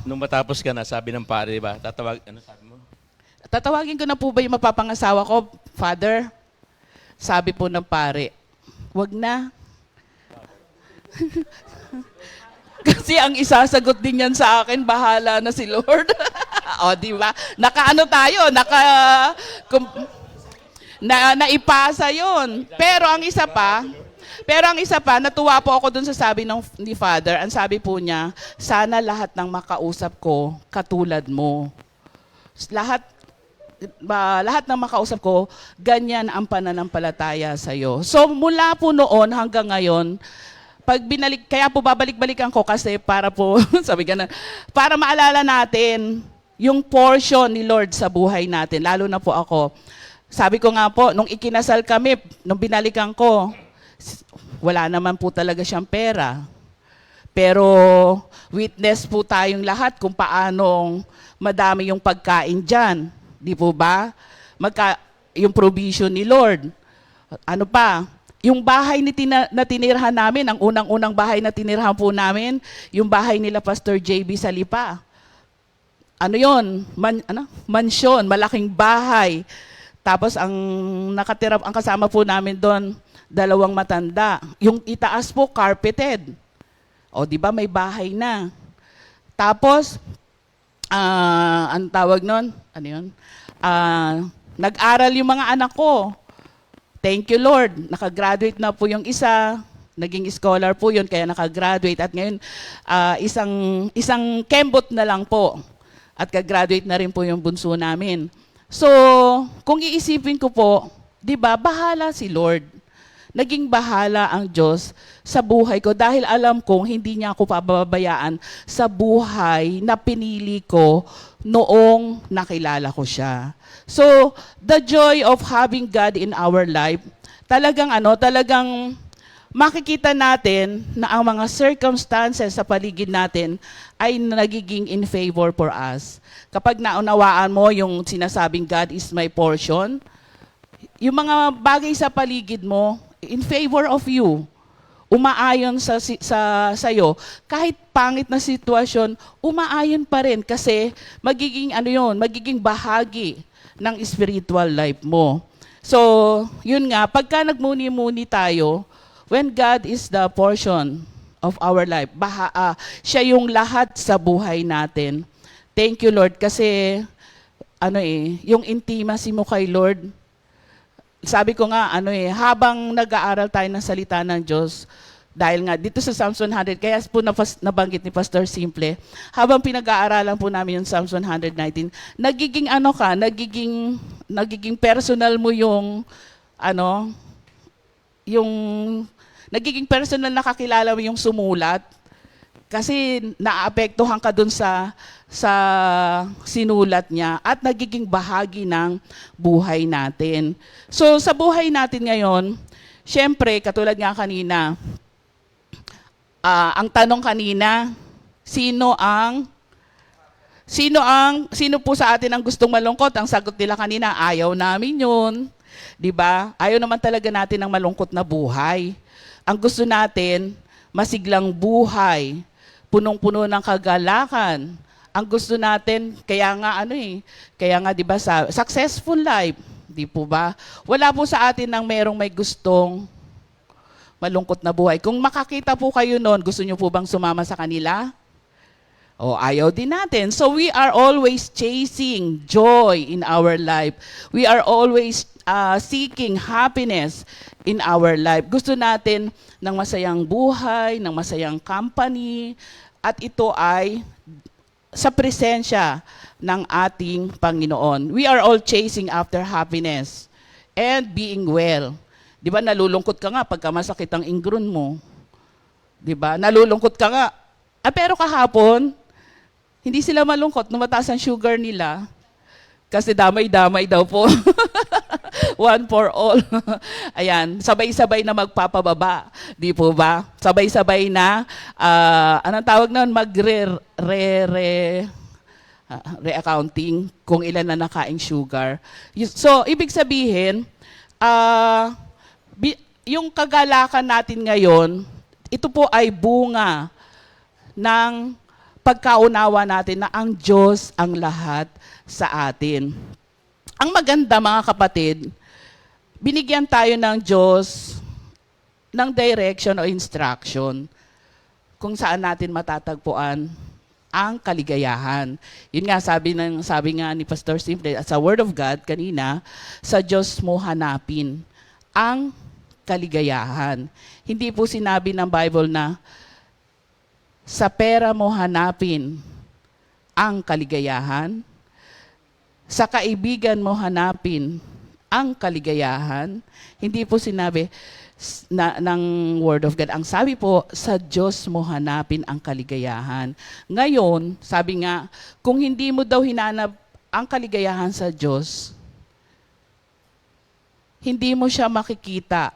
Nung matapos ka na, sabi ng pare, ba? Ano sabi mo? tatawagin ko na po ba yung mapapangasawa ko, Father? Sabi po ng pare, wag na. Kasi ang isasagot din yan sa akin, bahala na si Lord. O, di ba? Naipasa yon. Pero ang isa pa, natuwa po ako dun sa sabi ni Father. Ang sabi po niya, sana lahat ng makausap ko, katulad mo. Lahat ng makausap ko, ganyan ang pananampalataya sa'yo. So mula po noon hanggang ngayon, kaya po babalik-balikan ko kasi para po, para maalala natin yung portion ni Lord sa buhay natin, lalo na po ako. Sabi ko nga po, nung ikinasal kami, nung binalikan ko, wala naman po talaga siyang pera. Pero witness po tayong lahat kung paanong madami yung pagkain dyan. Di po ba? Yung provision ni Lord. Ano pa? Yung bahay na tinirhan namin, ang unang-unang bahay na tinirhan po namin, yung bahay nila Pastor JB sa Lipa. ano yon, mansyon, malaking bahay. Tapos ang nakatira, ang kasama po namin doon, 2 matanda. Yung itaas po, carpeted. O, di ba, may bahay na. Tapos, ang tawag nun, ano yun? Nag-aral yung mga anak ko. Thank you, Lord. Nakagraduate na po yung isa. Naging scholar po yun, kaya nakagraduate. At ngayon, isang kembot na lang po. At kagraduate na rin po yung bunso namin. So, kung iisipin ko po, di ba, bahala si Lord. Naging bahala ang Diyos sa buhay ko dahil alam kong hindi niya ako pababayaan sa buhay na pinili ko noong nakilala ko siya. So, the joy of having God in our life, talagang makikita natin na ang mga circumstances sa paligid natin ay nagiging in favor for us. Kapag naunawaan mo yung sinasabing God is my portion, yung mga bagay sa paligid mo, in favor of you, umaayon sa'yo, kahit pangit na sitwasyon, umaayon pa rin kasi magiging bahagi ng spiritual life mo. So, yun nga, pagka nagmuni-muni tayo, when God is the portion of our life, siya yung lahat sa buhay natin. Thank you, Lord, kasi yung intimacy mo kay Lord, sabi ko nga, habang nag-aaral tayo ng salita ng Diyos, dahil nga dito sa Psalms 100, kaya po nabanggit ni Pastor Simple, habang pinag-aaralan po namin yung Psalms 119, nagiging personal mo nagiging personal na kakilala mo yung sumulat, kasi naapektuhan ka dun sa sinulat niya at nagiging bahagi ng buhay natin. So sa buhay natin ngayon, syempre, katulad nga kanina, ang tanong kanina, sino po sa atin ang gustong malungkot? Ang sagot nila kanina, ayaw namin yun. 'Di ba? Ayaw naman talaga natin ng malungkot na buhay. Ang gusto natin, masiglang buhay, punong-puno ng kagalakan. Ang gusto natin, kaya nga 'di ba, sa successful life, 'di po ba? Wala po sa atin nang merong may gustong malungkot na buhay. Kung makakita po kayo noon, gusto niyo po bang sumama sa kanila? O ayaw din natin. So we are always chasing joy in our life. We are always seeking happiness in our life. Gusto natin ng masayang buhay, ng masayang company, at ito ay sa presensya ng ating Panginoon. We are all chasing after happiness and being well. Di ba, nalulungkot ka nga pagka masakit ang ingron mo. Di ba, nalulungkot ka nga. Pero kahapon, hindi sila malungkot nung mataas ang sugar nila. Kasi damay-damay daw po. One for all. Ayan, sabay-sabay na magpapababa. Di po ba? Sabay-sabay na, anong tawag nun? Re-accounting kung ilan na nakaing sugar. So, ibig sabihin, yung kagalakan natin ngayon, ito po ay bunga ng pagkaunawa natin na ang Diyos ang lahat sa atin. Ang maganda, mga kapatid, binigyan tayo ng Diyos ng direction o instruction kung saan natin matatagpuan ang kaligayahan. Yun nga, sabi nga ni Pastor Simple, sa Word of God kanina, sa Diyos mo hanapin ang kaligayahan. Hindi po sinabi ng Bible na sa pera mo hanapin ang kaligayahan, sa kaibigan mo hanapin ang kaligayahan. Hindi po sinabi ng Word of God. Ang sabi po, sa Diyos mo hanapin ang kaligayahan. Ngayon, sabi nga, kung hindi mo daw hinanap ang kaligayahan sa Diyos, hindi mo siya makikita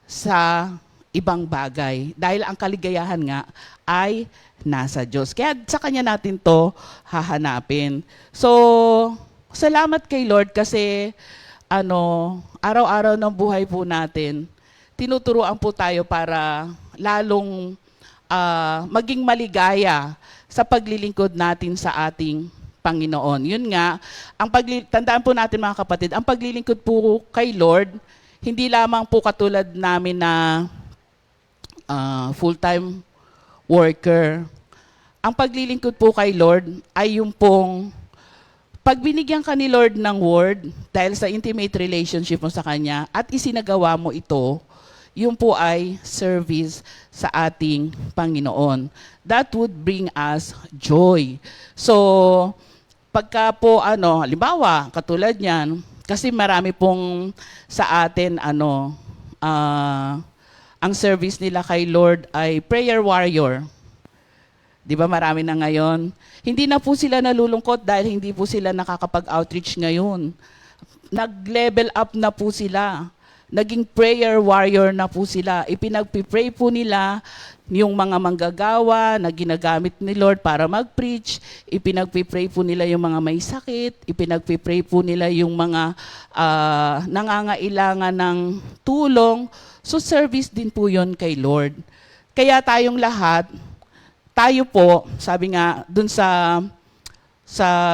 sa ibang bagay. Dahil ang kaligayahan nga ay nasa Diyos. Kaya sa Kanya natin to hahanapin. So, salamat kay Lord kasi araw-araw ng buhay po natin, tinuturuan po tayo para lalong maging maligaya sa paglilingkod natin sa ating Panginoon. Yun nga, tandaan po natin mga kapatid, ang paglilingkod po kay Lord, hindi lamang po katulad namin na full-time worker. Ang paglilingkod po kay Lord ay yung pong pag binigyan ka ni Lord ng word dahil sa intimate relationship mo sa Kanya at isinagawa mo ito, yun po ay service sa ating Panginoon. That would bring us joy. So, pagka po, halimbawa, katulad niyan, kasi marami pong sa atin, ang service nila kay Lord ay prayer warrior. Di ba marami na ngayon? Hindi na po sila nalulungkot dahil hindi po sila nakakapag-outreach ngayon. Nag-level up na po sila. Naging prayer warrior na po sila. Ipinagpipray po nila yung mga manggagawa na ginagamit ni Lord para mag-preach. Ipinagpipray po nila yung mga may sakit. Ipinagpipray po nila yung mga nangangailangan ng tulong. So service din po yon kay Lord. Kaya tayong lahat, tayo po, sabi nga, dun sa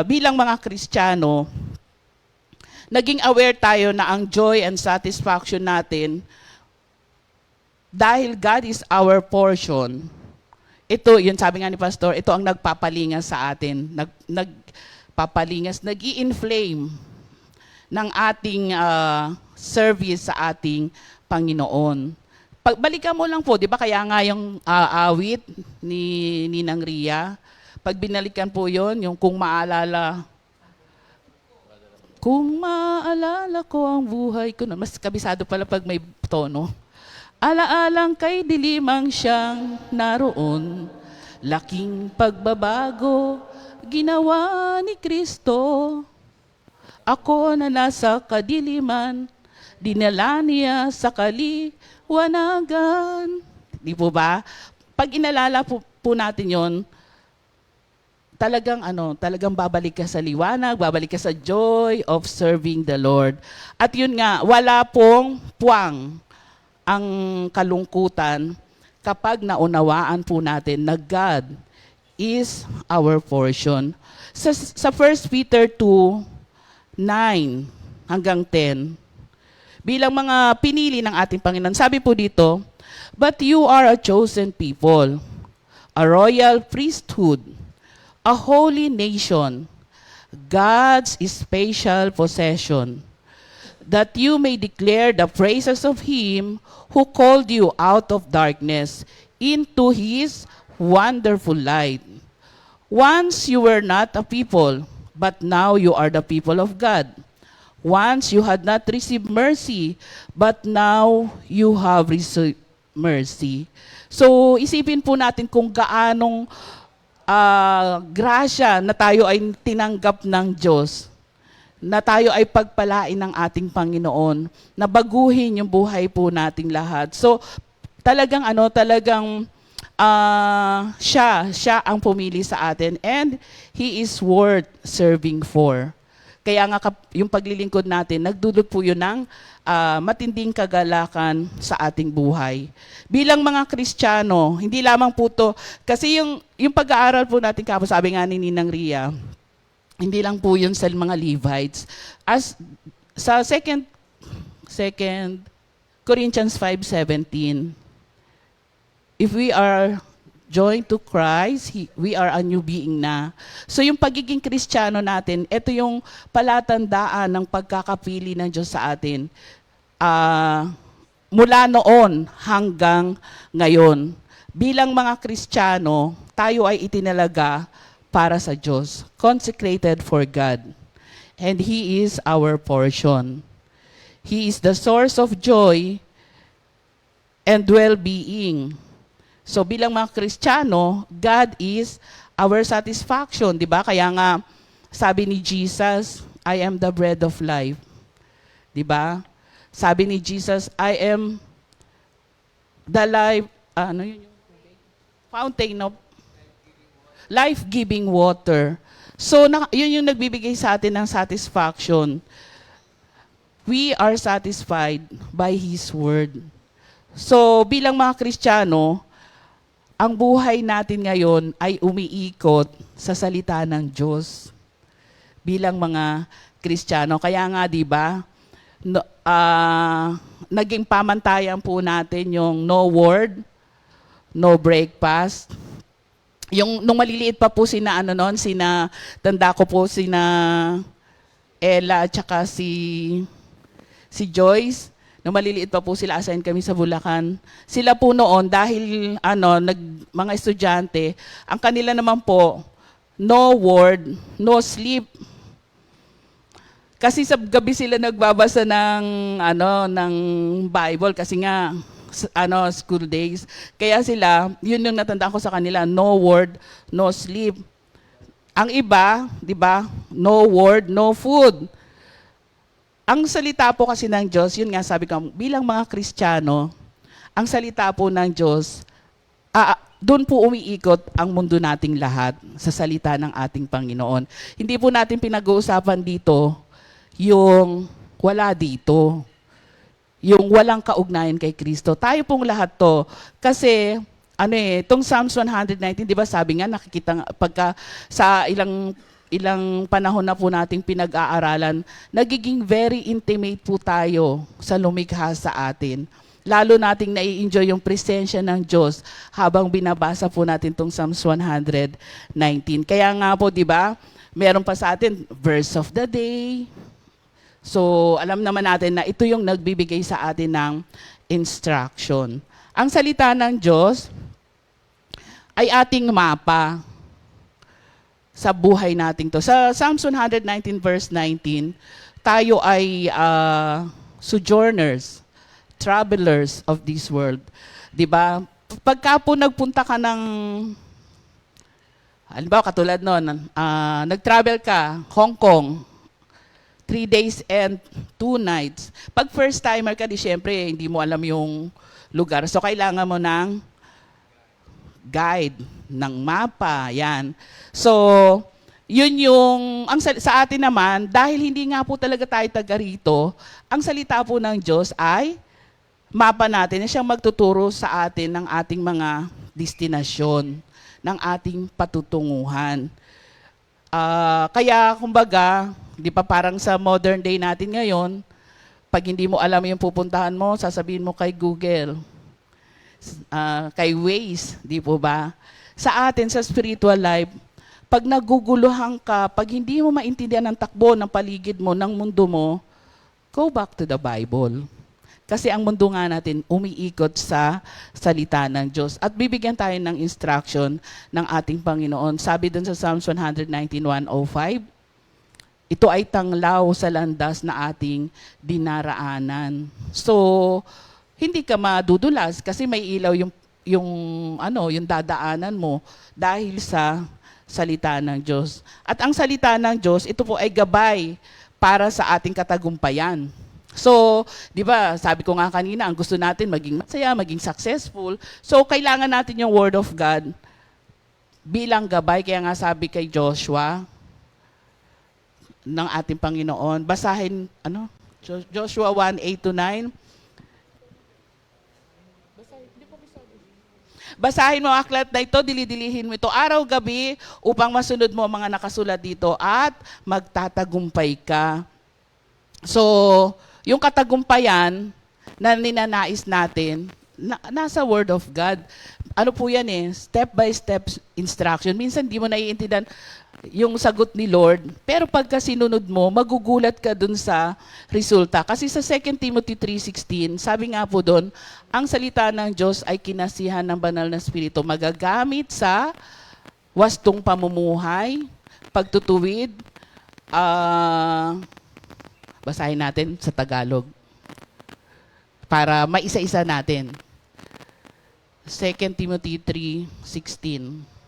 bilang mga Kristiyano, naging aware tayo na ang joy and satisfaction natin, dahil God is our portion, ito, yun sabi nga ni Pastor, ito ang nagpapalingas sa atin, nagpapalingas, nag-i-inflame ng ating service sa ating Panginoon. Pagbalikan mo lang po, di ba kaya nga yung awit ni Ninang Ria, pag binalikan po yon yung kung maalala ko ang buhay ko, mas kabisado pala pag may tono. Alaalang kay dilimang siyang naroon, laking pagbabago ginawa ni Kristo. Ako na nasa kadiliman, dinala niya sa kaliwanagan. Di po ba? Pag inalala po natin yon, talagang babalik ka sa liwanag, babalik ka sa joy of serving the Lord. At yun nga, wala pong puwang ang kalungkutan kapag naunawaan po natin na God is our portion. Sa 1 Peter 2:9 hanggang 10, bilang mga pinili ng ating Panginoon, sabi po dito, "But you are a chosen people, a royal priesthood, a holy nation, God's special possession, that you may declare the praises of Him who called you out of darkness into His wonderful light. Once you were not a people, but now you are the people of God. Once you had not received mercy, but now you have received mercy." So, isipin po natin kung gaanong grasya na tayo ay tinanggap ng Diyos, na tayo ay pagpalain ng ating Panginoon, na baguhin yung buhay po nating lahat. So, talagang siya ang pumili sa atin, and He is worth serving for. Kaya nga yung paglilingkod natin, nagdulot po yun ng matinding kagalakan sa ating buhay. Bilang mga Kristiyano, hindi lamang po to, kasi yung pag-aaral po natin kapos, sabi nga ni Ninang Ria, hindi lang po yun sa mga Levites. As sa 2 Corinthians 5:17, if we are joined to Christ, we are a new being na. So yung pagiging Kristiyano natin, ito yung palatandaan ng pagkakapili ng Diyos sa atin. Mula noon hanggang ngayon, bilang mga Kristiyano, tayo ay itinalaga para sa Diyos, consecrated for God. And He is our portion. He is the source of joy and well-being. So bilang mga Kristiyano, God is our satisfaction, di ba? Kaya nga, sabi ni Jesus, I am the bread of life. Di ba? Sabi ni Jesus, I am the life, fountain of life-giving water. So, yun yung nagbibigay sa atin ng satisfaction. We are satisfied by His Word. So, bilang mga Kristiyano, ang buhay natin ngayon ay umiikot sa salita ng Diyos bilang mga Kristiyano. Kaya nga, di ba, naging pamantayan po natin yung no word, no breakfast. Yung nung maliliit pa po tanda ko po sina Ella at saka si Joyce. Nung maliliit pa po sila, assign kami sa Bulacan. Sila po noon, dahil mga estudyante, ang kanila naman po, no word, no sleep. Kasi sa gabi sila nagbabasa ng Bible kasi nga school days. Kaya sila, yun yung natandaan ko sa kanila, no word, no sleep. Ang iba, 'di ba? No word, no food. Ang salita po kasi ng Diyos, yun nga sabi ko, bilang mga Kristiyano, ang salita po ng Diyos, doon po umiikot ang mundo nating lahat sa salita ng ating Panginoon. Hindi po natin pinag-uusapan dito yung wala dito. Yung walang kaugnayan kay Kristo. Tayo pong lahat to. Kasi, itong Psalms 119, di ba sabi nga, nakikita pagka sa ilang panahon na po nating pinag-aaralan, nagiging very intimate po tayo sa lumikha sa atin. Lalo nating nai-enjoy yung presensya ng Diyos habang binabasa po natin itong Psalms 119. Kaya nga po, di ba, meron pa sa atin, verse of the day. So, alam naman natin na ito yung nagbibigay sa atin ng instruction. Ang salita ng Diyos ay ating mapa sa buhay natin to. Sa Psalms 119 verse 19, tayo ay sojourners, travelers of this world. 'Di ba? Pagka po nagpunta ka ng halimbawa katulad noon, nag-travel ka Hong Kong, 3 days and 2 nights. Pag first timer ka, di syempre, hindi mo alam yung lugar. So, kailangan mo ng guide, ng mapa, yan. So, yun yung, sa atin naman, dahil hindi nga po talaga tayo taga rito, ang salita po ng Diyos ay mapa natin, siyang magtuturo sa atin ng ating mga destinasyon, ng ating patutunguhan. Kaya, kumbaga, di pa parang sa modern day natin ngayon, pag hindi mo alam yung pupuntahan mo, sasabihin mo kay Google, kay Waze, di po ba? Sa atin, sa spiritual life, pag naguguluhan ka, pag hindi mo maintindihan ang takbo ng paligid mo, ng mundo mo, go back to the Bible. Kasi ang mundo nga natin umiikot sa salita ng Diyos. At bibigyan tayo ng instruction ng ating Panginoon. Sabi dun sa Psalms 119:105, ito ay tanglaw sa landas na ating dinaraanan. So, hindi ka madudulas kasi may ilaw yung dadaanan mo dahil sa salita ng Diyos. At ang salita ng Diyos, ito po ay gabay para sa ating katagumpayan. So, di ba, sabi ko nga kanina, ang gusto natin maging masaya, maging successful. So, kailangan natin yung Word of God bilang gabay. Kaya nga sabi kay Joshua, ng ating Panginoon. Basahin, Joshua 1:8-9. Basahin mo ang aklat na ito, dilidilihin mo ito araw-gabi upang masunod mo ang mga nakasulat dito at magtatagumpay ka. So, yung katagumpayan na ninanais natin, nasa Word of God. Ano po yan step-by-step instruction. Minsan di mo naiintindihan yung sagot ni Lord, pero pagka sinunod mo, magugulat ka dun sa resulta. Kasi sa 2 Timothy 3:16, sabi nga po dun, ang salita ng Diyos ay kinasihan ng banal na Espiritu, magagamit sa wastong pamumuhay, pagtutuwid, basahin natin sa Tagalog, para maisa-isa natin. 2 Timothy 3:16.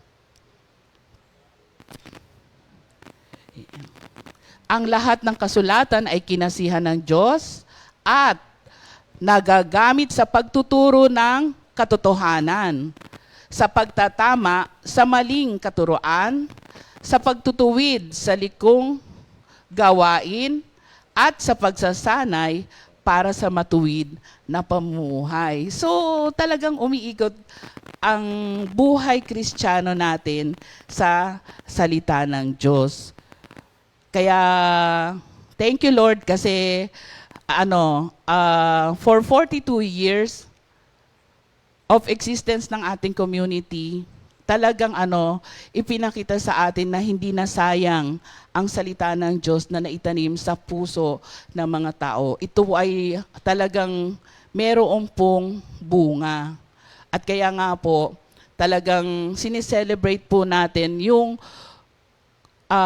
Ang lahat ng kasulatan ay kinasihan ng Diyos at nagagamit sa pagtuturo ng katotohanan, sa pagtatama sa maling katuruan, sa pagtutuwid sa likong gawain, at sa pagsasanay para sa matuwid na pamumuhay. So, talagang umiikot ang buhay Kristiyano natin sa salita ng Diyos. Kaya, thank you Lord kasi for 42 years of existence ng ating community, talagang ipinakita sa atin na hindi na sayang ang salita ng Diyos na naitanim sa puso ng mga tao. Ito ay talagang merong pong bunga. At kaya nga po, talagang sineselebrate po natin yung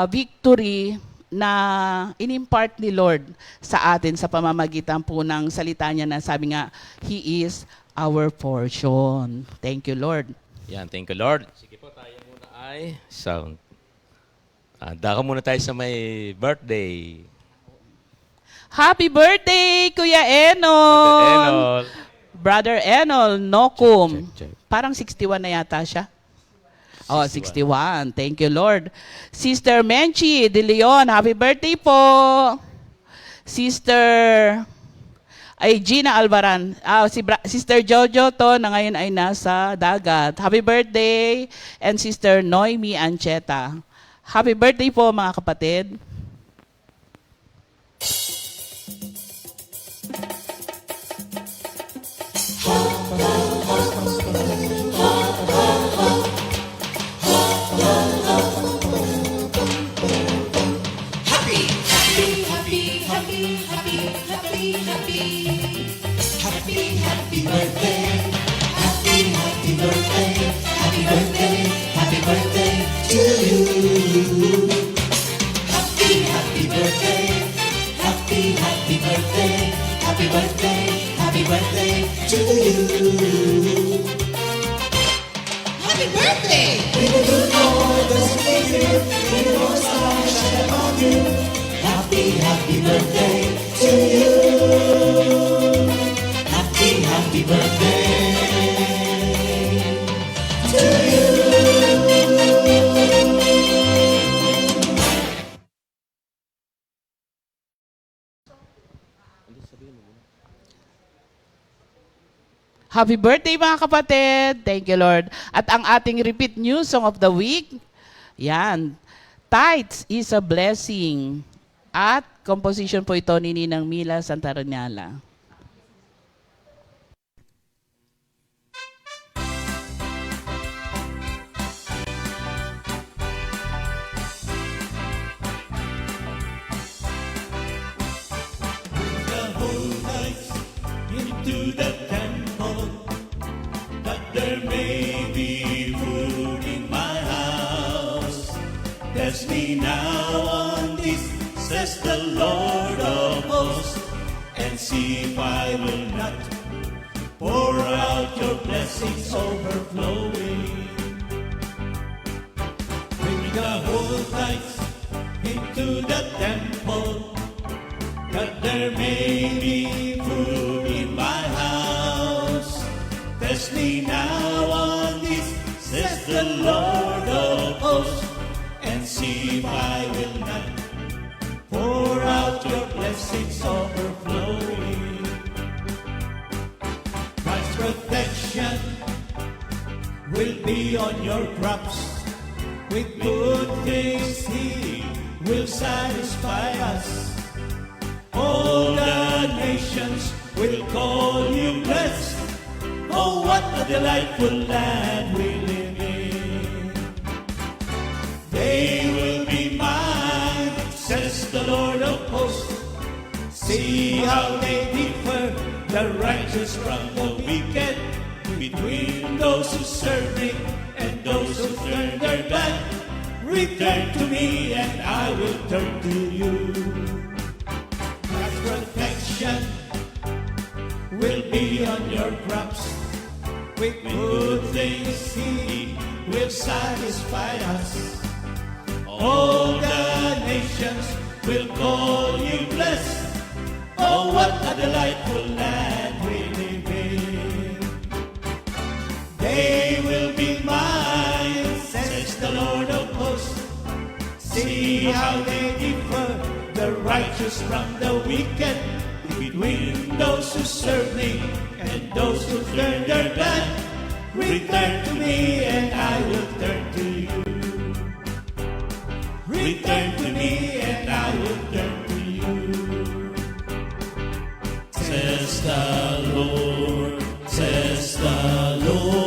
victory na inimpart ni Lord sa atin sa pamamagitan po ng salita niya na sabi nga, He is our portion. Thank you, Lord. Yan, thank you, Lord. Sige po, tayo muna ay sound. Dako muna tayo sa may birthday. Happy birthday, Kuya Enol! Enol. Brother Enol, Nokum. Check. Parang 61 na yata siya. Oh, 61. Thank you, Lord. Sister Menchi De Leon, happy birthday po. Sister Gina Alvaran. Sister Jojo to na ngayon ay nasa dagat. Happy birthday. And Sister Noemi Ancheta. Happy birthday po mga kapatid. Happy birthday! Happy birthday to you. Happy birthday to you. Happy birthday mga kapatid. Thank you, Lord. At ang ating repeat news song of the week, yan, Tithes is a Blessing. At composition po ito ni Ninang Mila Santaranyala. Into the temple, that there may be food in my house. Test me now on this, says the Lord of hosts, and see if I will not pour out your blessings overflowing. Bring the whole tithes into the temple, that there may be food in my house. Test me now on this, says the Lord of hosts, and see if I will not pour out your blessings overflowing. God's protection will be on your crops. With good things He will satisfy us. All the nations will call you blessed. Oh, what a delightful land we live in. They will be mine, says the Lord of hosts. See how they differ, the righteous from the wicked, between those who serve me and those who turn their back. Return to me and I will turn to you. Protection will be on your crops. With good things He will satisfy us. All the nations will call you blessed. Oh, what a delightful land we live in. They will be mine, says the Lord of hosts. See how they differ, the righteous from the wicked, between those who serve me and those who turn their back. Return to me and I will turn to you. Return to me and I will turn to you. Says the Lord, says the Lord.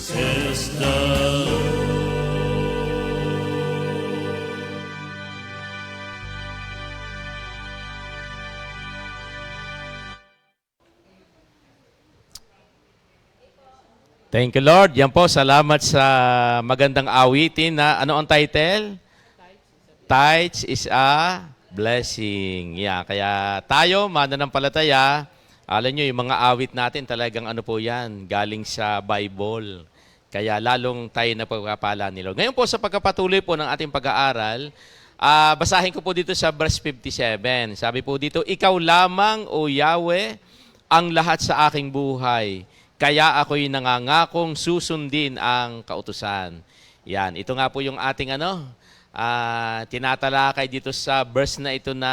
Says the Lord. Thank you, Lord. Yan po, salamat sa magandang awitin na ano ang title? Tithes is a blessing. Yeah, kaya tayo, mananampalataya, alam nyo, yung mga awit natin talagang ano po yan, galing sa Bible. Kaya lalong tayo na pagkapala ni Lord. Ngayon po, sa pagkapatuloy po ng ating pag-aaral, basahin ko po dito sa verse 57. Sabi po dito, ikaw lamang, O Yahweh, ang lahat sa aking buhay. Kaya ako'y nangangakong susundin ang kautusan. Yan, ito nga po yung ating tinatalakay dito sa verse na ito na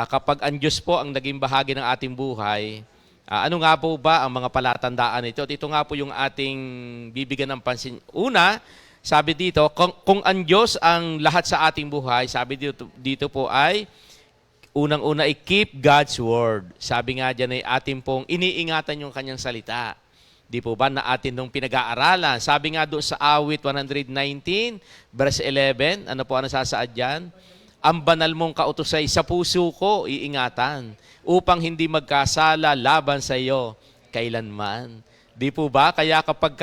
kapag ang Diyos po ang naging bahagi ng ating buhay, ano nga po ba ang mga palatandaan ito? At ito nga po yung ating bibigyan ng pansin. Una, sabi dito, kung ang Diyos ang lahat sa ating buhay, sabi dito po ay, unang-una ay keep God's word. Sabi nga dyan ay atin pong iniingatan yung kanyang salita. Di po ba na atin nung pinag-aaralan? Sabi nga doon sa awit 119, verse 11, ano po ang nasasaad dyan? Ang banal mong kautusay sa puso ko iingatan upang hindi magkasala laban sa iyo kailanman. Di po ba? Kaya kapag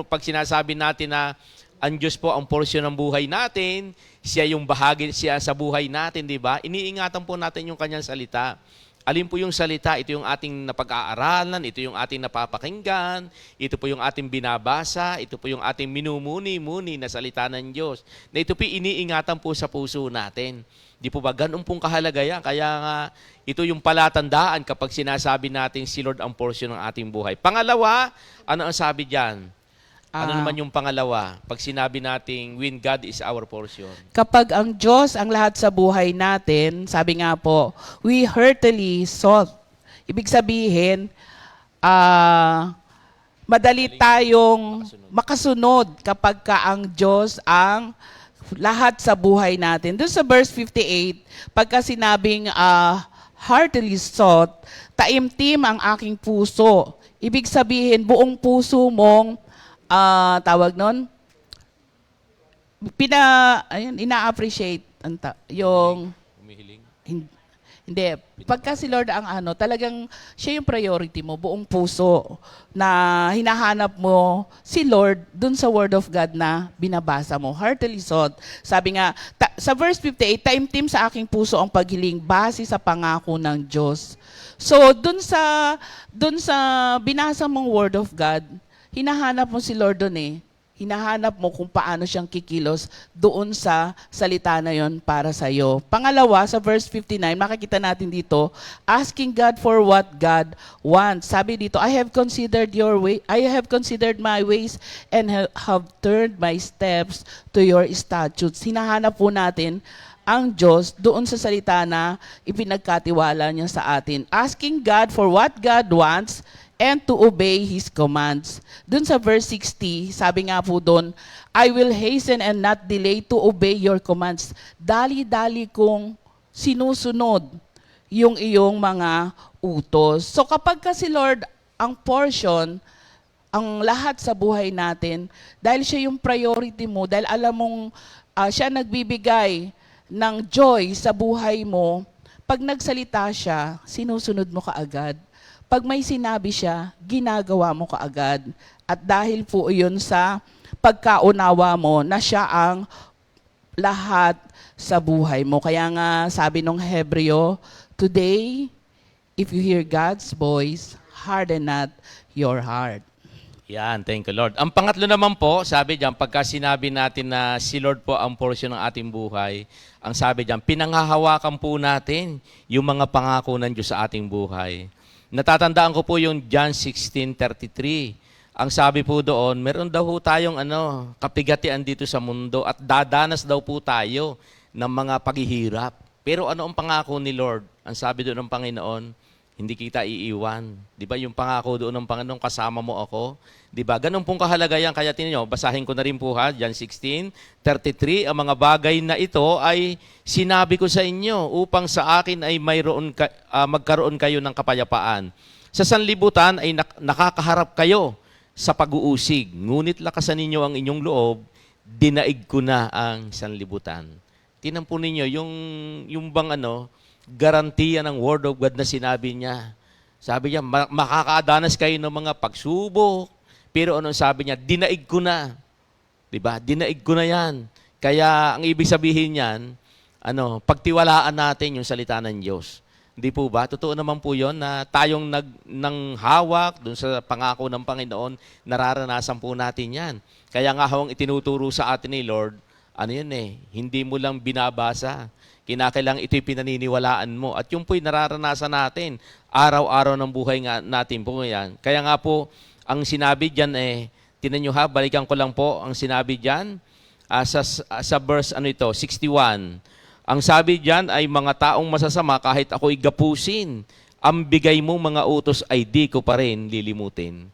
pag sinasabi natin na ang Diyos po ang porsyon ng buhay natin, siya yung bahagi siya sa buhay natin, di ba? Iniingatan po natin yung kanyang salita. Alin po yung salita? Ito yung ating napag-aaralan, ito yung ating napapakinggan, ito po yung ating binabasa, ito po yung ating minumuni-muni na salita ng Diyos. Na ito po iniingatan po sa puso natin. Di po ba? Ganun pong kahalaga yan. Kaya nga, ito yung palatandaan kapag sinasabi natin si Lord ang porsyon ng ating buhay. Pangalawa, ano ang sabi dyan? Ano naman yung pangalawa? Pag sinabi nating when God is our portion. Kapag ang Diyos ang lahat sa buhay natin, sabi nga po, we heartily sought. Ibig sabihin, madali tayong makasunod kapag ka ang Diyos ang lahat sa buhay natin. Doon sa verse 58, pagka sinabing heartily sought, taimtim ang aking puso. Ibig sabihin, buong puso mong tawag nun, ina-appreciate yung Humihiling. hindi. Pagka si Lord ang talagang siya yung priority mo, buong puso na hinahanap mo si Lord dun sa Word of God na binabasa mo. Heartily sought. Sabi nga, sa verse 58, taimtim sa aking puso ang paghiling base sa pangako ng Diyos. So, dun sa binasa mong Word of God, hinahanap mo si Lord doon eh. Hinahanap mo kung paano siyang kikilos doon sa salita na yon para sa iyo. Pangalawa, sa verse 59, makikita natin dito, asking God for what God wants. Sabi dito, I have considered my ways and have turned my steps to your statutes. Hinahanap po natin ang Diyos doon sa salita na ipinagkatiwala niya sa atin. Asking God for what God wants and to obey His commands. Dun sa verse 60, sabi nga po doon, I will hasten and not delay to obey your commands. Dali-dali kong sinusunod yung iyong mga utos. So kapag kasi Lord, ang portion, ang lahat sa buhay natin, dahil siya yung priority mo, dahil alam mong siya nagbibigay ng joy sa buhay mo, pag nagsalita siya, sinusunod mo kaagad. Pag may sinabi siya, ginagawa mo kaagad. At dahil po yun sa pagkaunawa mo na siya ang lahat sa buhay mo. Kaya nga sabi nung Hebreo, today, if you hear God's voice, harden not your heart. Yan, thank you Lord. Ang pangatlo naman po, sabi diyan, pagka sinabi natin na si Lord po ang portion ng ating buhay, ang sabi diyan, pinanghahawakan po natin yung mga pangako ng Diyos sa ating buhay. Natatandaan ko po yung John 16:33. Ang sabi po doon, meron daw po tayong kapigatian dito sa mundo at dadanas daw po tayo ng mga paghihirap. Pero ano ang pangako ni Lord? Ang sabi doon ng Panginoon, hindi kita iiwan. Di ba yung pangako doon ng Panginoon, kasama mo ako? Di ba? Ganun pong kahalaga yan. Kaya tingnan nyo, basahin ko na rin po ha, John 16:33, ang mga bagay na ito ay sinabi ko sa inyo upang sa akin ay magkaroon kayo ng kapayapaan. Sa sanlibutan ay nakakaharap kayo sa pag-uusig. Ngunit lakasan ninyo ang inyong loob, dinaig ko na ang sanlibutan. Tingnan po ninyo, yung bang garantiya ng Word of God na sinabi niya. Sabi niya, makakadanas kayo ng mga pagsubok. Pero anong sabi niya? Dinaig ko na. Diba? Dinaig ko na yan. Kaya ang ibig sabihin niyan, pagtiwalaan natin yung salita ng Diyos. Hindi po ba? Totoo naman po yun na tayong nang hawak dun sa pangako ng Panginoon, nararanasan po natin yan. Kaya nga hawang itinuturo sa atin ni Lord, hindi mo lang binabasa. Kinakailangan ito'y pinaniniwalaan mo. At yung po'y nararanasan natin, araw-araw ng buhay nga natin po yan. Kaya nga po, ang sinabi dyan tinan nyo ha, balikan ko lang po, ang sinabi dyan, sa verse 61. Ang sabi dyan ay mga taong masasama kahit ako'y gapusin, ang bigay mo mga utos ay di ko pa rin lilimutin.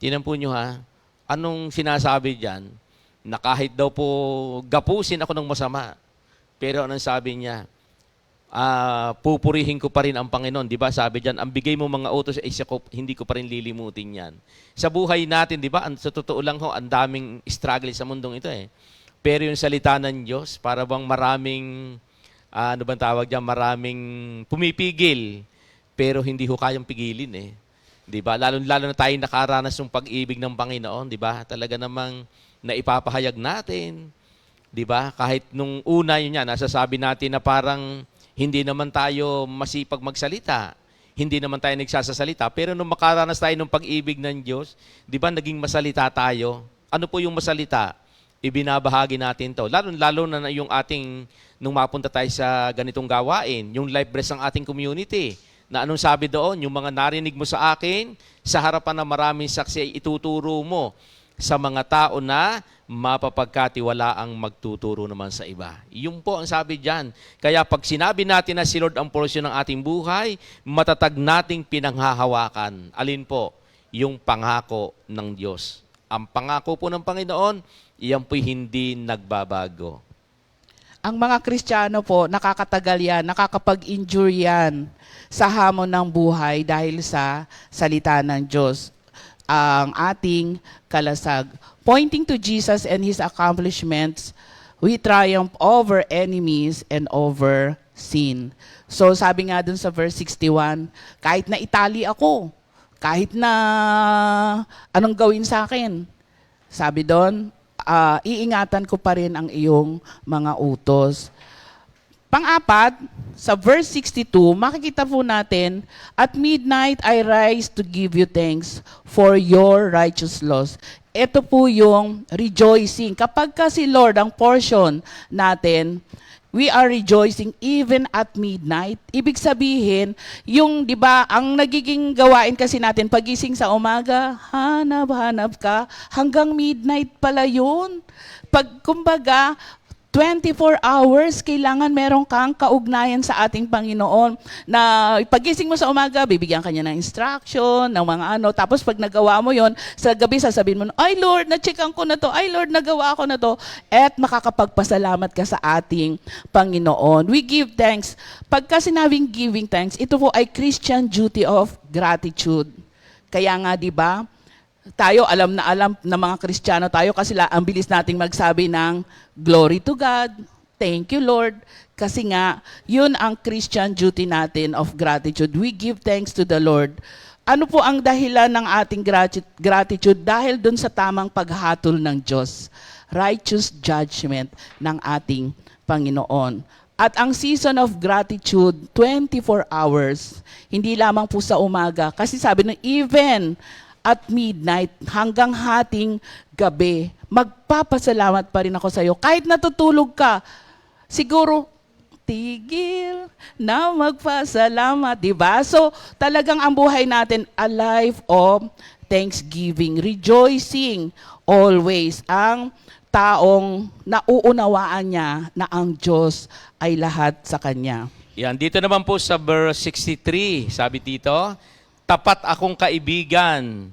Tinan po nyo ha, anong sinasabi dyan? Na kahit daw po gapusin ako ng masama, pero anong sabi niya? Pupurihin ko pa rin ang Panginoon. Di ba? Sabi diyan, ang bigay mo mga utos ay hindi ko pa rin lilimutin yan. Sa buhay natin, di ba? Sa totoo lang ho, ang daming struggle sa mundong ito Pero yung salita ng Diyos, para bang maraming, maraming pumipigil, pero hindi ho kayang pigilin Di ba? Lalo na tayo nakaranas ng pag-ibig ng Panginoon, di ba? Talaga namang naipapahayag natin. Di ba? Kahit nung una yun yan, nasasabi natin na parang hindi naman tayo masipag magsalita. Hindi naman tayo nagsasasalita. Pero nung makaranas tayo ng pag-ibig ng Diyos, di ba naging masalita tayo? Ano po yung masalita? Ibinabahagi natin to. Lalo na yung nung mapunta tayo sa ganitong gawain, yung life breast ng ating community. Na anong sabi doon? Yung mga narinig mo sa akin, sa harapan ng maraming saksi ay ituturo mo sa mga tao na mapapagkatiwala ang magtuturo naman sa iba. Yun po ang sabi dyan. Kaya pag sinabi natin na si Lord ang porsyon ng ating buhay, matatag nating pinanghahawakan. Alin po? Yung pangako ng Diyos. Ang pangako po ng Panginoon, iyan po'y hindi nagbabago. Ang mga Kristiyano po, nakakatagal yan, nakakapag-endure yan sa hamon ng buhay dahil sa salita ng Diyos. Ang ating kalasag. Pointing to Jesus and His accomplishments, we triumph over enemies and over sin. So sabi nga dun sa verse 61, kahit na itali ako, kahit na anong gawin sa akin, sabi doon, iingatan ko pa rin ang iyong mga utos. Pang-apat, sa verse 62, makikita po natin, at midnight I rise to give you thanks for your righteous laws. Ito po yung rejoicing. Kapag kasi Lord ang portion natin, we are rejoicing even at midnight. Ibig sabihin, yung, di ba, ang nagiging gawain kasi natin, pagising sa umaga, hanap ka, hanggang midnight pala yun. Kumbaga, 24 hours, kailangan meron kang kaugnayan sa ating Panginoon. Na pagising mo sa umaga, bibigyan ka niya ng instruction, ng mga tapos pag nagawa mo yon, sa gabi sasabihin mo, ay Lord, na-checkan ko na to, ay Lord, nagawa ko na to, at makakapagpasalamat ka sa ating Panginoon. We give thanks. Pagka sinabing giving thanks, ito po ay Christian duty of gratitude. Kaya nga, di ba, tayo, alam na mga Kristiyano tayo kasi ang bilis nating magsabi ng glory to God, thank you Lord. Kasi nga, yun ang Christian duty natin of gratitude. We give thanks to the Lord. Ano po ang dahilan ng ating gratitude? Dahil dun sa tamang paghatol ng Diyos. Righteous judgment ng ating Panginoon. At ang season of gratitude, 24 hours. Hindi lamang po sa umaga. Kasi sabi na even at midnight, hanggang hating gabi, magpapasalamat pa rin ako sa iyo. Kahit natutulog ka, siguro, tigil na magpasalamat, di ba? So, talagang ang buhay natin, a life of thanksgiving, rejoicing always. Ang taong nauunawaan niya na ang Diyos ay lahat sa kanya. Yan, dito naman po sa verse 63, sabi dito, tapat akong kaibigan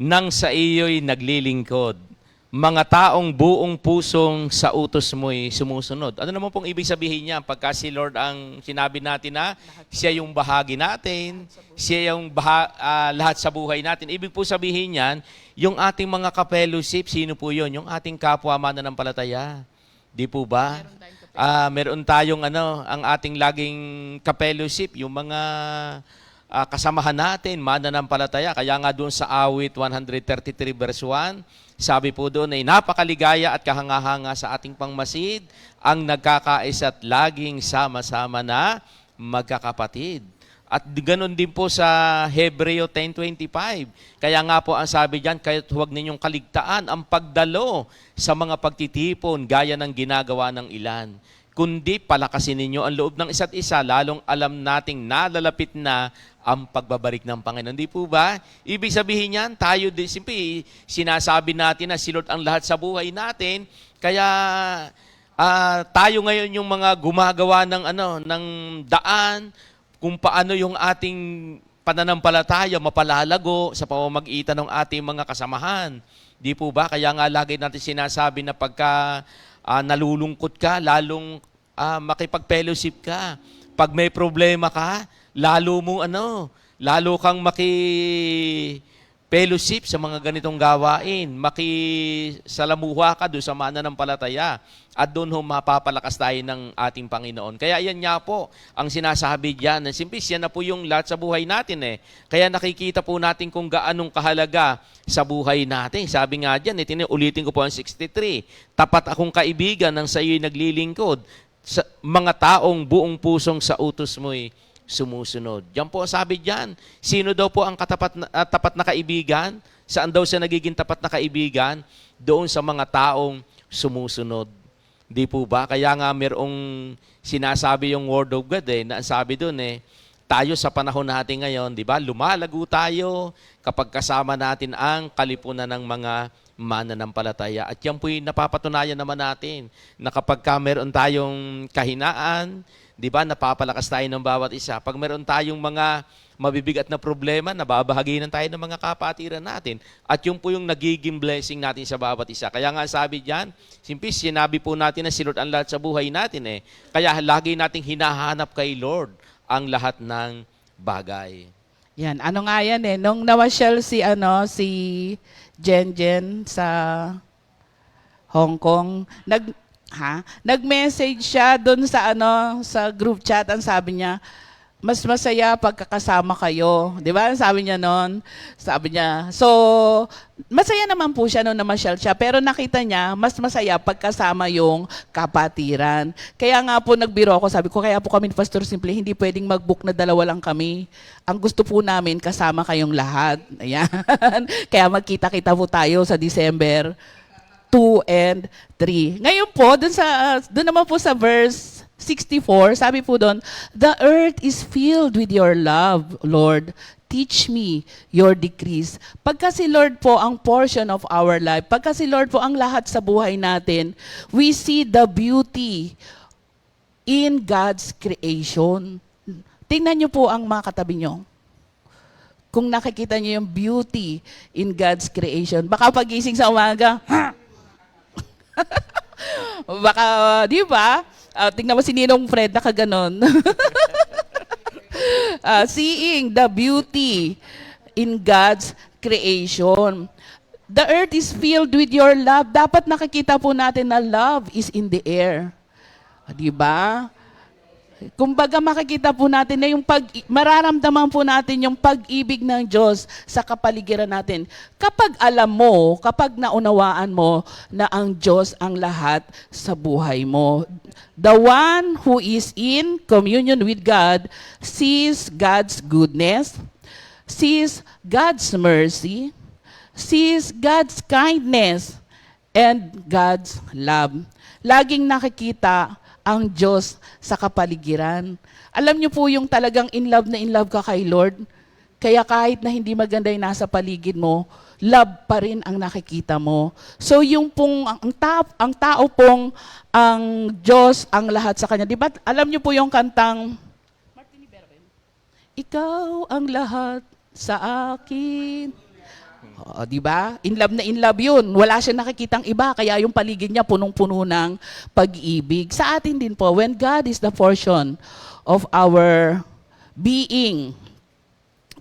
nang sa iyo'y naglilingkod. Mga taong buong pusong sa utos mo'y sumusunod. Ano naman pong ibig sabihin niya? Pagka si Lord ang sinabi natin na siya yung bahagi natin, siya yung lahat sa buhay natin. Ibig po sabihin niyan, yung ating mga ka-fellowship, sino po yun? Yung ating kapwa mananampalataya. Di po ba? Meron tayong ang ating laging ka-fellowship, yung mga kasamahan natin, mananampalataya. Kaya nga doon sa awit 133 verse 1, sabi po doon ay napakaligaya at kahanga-hanga sa ating pangmasid ang nagkakais at laging sama-sama na magkakapatid. At ganoon din po sa Hebreo 10:25. Kaya nga po ang sabi diyan, kaya't huwag ninyong kaligtaan ang pagdalo sa mga pagtitipon gaya ng ginagawa ng ilan. Kundi palakasin ninyo ang loob ng isa't isa, lalong alam nating nalalapit na ang pagbabalik ng Panginoon. Hindi po ba? Ibig sabihin niyan, tayo din, simple, sinasabi natin na si Lord ang lahat sa buhay natin, kaya tayo ngayon yung mga gumagawa ng daan, kung paano yung ating pananampalataya mapalalago sa pamamagitan ng ating mga kasamahan. Di po ba? Kaya nga lagi natin sinasabi na pagka nalulungkot ka, lalong makipag-fellowship ka. Pag may problema ka, lalo kang maki-fellowship sa mga ganitong gawain. Makisalamuha ka doon sa mananampalataya. At doon mapapalakas tayo ng ating Panginoon. Kaya yan nga po ang sinasabi diyan. Simpis, yan na po yung lahat sa buhay natin eh. Kaya nakikita po natin kung gaanong kahalaga sa buhay natin. Sabi nga diyan, ulitin ko po ang 63. Tapat akong kaibigan nang sa iyo'y naglilingkod. Sa mga taong buong pusong sa utos mo'y sumusunod. Diyan po sabi diyan. Sino daw po ang tapat na kaibigan? Saan daw siya nagiging tapat na kaibigan? Doon sa mga taong sumusunod. Di po ba? Kaya nga mayroong sinasabi yung Word of God na sabi doon tayo sa panahon natin ngayon, di ba? Lumalago tayo kapag kasama natin ang kalipunan ng mga mananampalataya. At yan po yung napapatunayan naman natin na kapag meron tayong kahinaan, di ba, napapalakas tayo ng bawat isa. Pag meron tayong mga mabibigat na problema, nababahaginan tayo ng mga kapatiran natin. At yun po yung nagiging blessing natin sa bawat isa. Kaya nga sabi diyan, simpis, sinabi po natin na si Lord ang lahat sa buhay natin Kaya lagi nating hinahanap kay Lord ang lahat ng bagay. Yan, ano nga yan nung namasyal si Jen sa Hong Kong, nag-message siya doon sa sa group chat, ang sabi niya, mas masaya pagkakasama kayo. Di ba? Sabi niya noon. Sabi niya. So, masaya naman po siya nung namasyal siya. Pero nakita niya, mas masaya pagkasama yung kapatiran. Kaya nga po nagbiro ako. Sabi ko, kaya po kami, Pastor Simple, hindi pwedeng mag-book na dalawa lang kami. Ang gusto po namin, kasama kayong lahat. Ayan. Kaya magkita-kita po tayo sa December 2 and 3. Ngayon po, doon naman po sa verse 64, sabi po doon, the earth is filled with your love, Lord. Teach me your decrees. Pagka si Lord po ang portion of our life, pagka si Lord po ang lahat sa buhay natin, we see the beauty in God's creation. Tingnan niyo po ang mga katabi niyo. Kung nakikita niyo yung beauty in God's creation, baka pagising sa umaga, baka, di ba? Tingnan mo si Ninong Fred, nakaganon. Seeing the beauty in God's creation. The earth is filled with your love. Dapat nakikita po natin na love is in the air. Di ba? Kumbaga makikita po natin na mararamdaman po natin yung pag-ibig ng Diyos sa kapaligiran natin. Kapag alam mo, kapag naunawaan mo na ang Diyos ang lahat sa buhay mo. The one who is in communion with God sees God's goodness, sees God's mercy, sees God's kindness, and God's love. Laging nakikita ang Diyos sa kapaligiran. Alam niyo po yung talagang in love ka kay Lord, Kaya kahit na hindi maganda yung nasa paligid mo, love pa rin ang nakikita mo. So yung pong, ang tao pong, ang Diyos, ang lahat sa Kanya. Di ba, alam niyo po yung kantang, Ikaw ang lahat sa akin. Oo, di ba? In love yun. Wala siya nakikitang iba, kaya yung paligid niya punong-puno ng pag-ibig. Sa atin din po, when God is the portion of our being,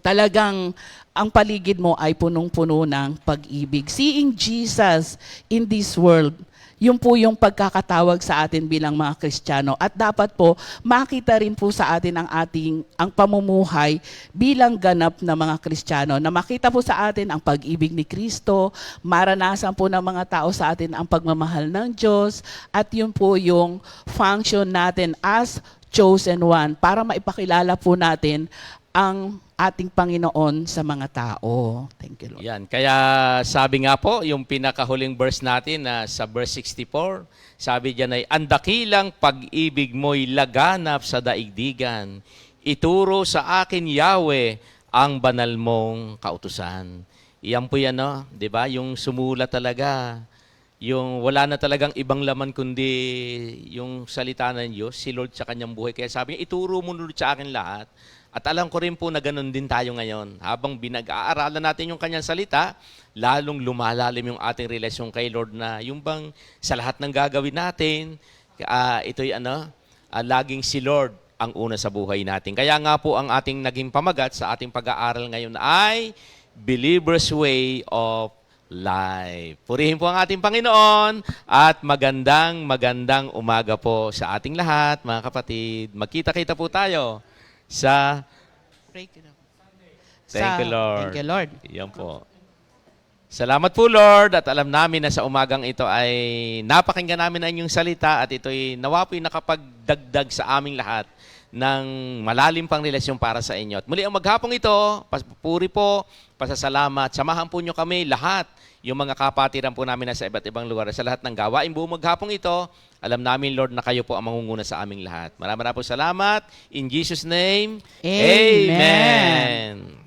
talagang ang paligid mo ay punong-puno ng pag-ibig. Seeing Jesus in this world, yun po yung pagkakatawag sa atin bilang mga Kristiyano. At dapat po, makita rin po sa atin ang pamumuhay bilang ganap na mga Kristiyano. Na makita po sa atin ang pag-ibig ni Kristo, maranasan po ng mga tao sa atin ang pagmamahal ng Diyos, at yun po yung function natin as chosen one para maipakilala po natin ang ating Panginoon sa mga tao. Thank you, Lord. Yan. Kaya sabi nga po, yung pinakahuling verse natin na sa verse 64, sabi diyan ay, ang dakilang pag-ibig mo'y laganap sa daigdigan. Ituro sa akin, Yahweh, ang banal mong kautusan. Iyan po yan, no? 'Di ba? Yung sumula talaga. Yung wala na talagang ibang laman kundi yung salita ng Diyos, si Lord sa kanyang buhay. Kaya sabi niya, ituro mo Lord sa akin lahat. At alam ko rin po na ganun din tayo ngayon. Habang binag-aaralan natin yung kanyang salita, lalong lumalalim yung ating relasyon kay Lord na yung bang sa lahat ng gagawin natin, ito'y laging si Lord ang una sa buhay natin. Kaya nga po ang ating naging pamagat sa ating pag-aaral ngayon ay Believer's Way of Life. Purihin po ang ating Panginoon at magandang umaga po sa ating lahat, mga kapatid. Magkita-kita po tayo sa Thank you, Lord. Thank you, Lord. Yan po. Salamat po, Lord. At alam namin na sa umagang ito ay napakinggan namin ang inyong salita at ito'y nawa po'y nakapagdagdag sa aming lahat ng malalim pang relasyon para sa inyo. At muli ang maghapong ito, puri po, pasasalamat. Samahan po nyo kami lahat, yung mga kapatiran po namin na sa iba't ibang lugar, sa lahat ng gawain buong maghapong ito. Alam namin, Lord, na kayo po ang mangunguna sa aming lahat. Maraming po salamat. In Jesus' name, Amen.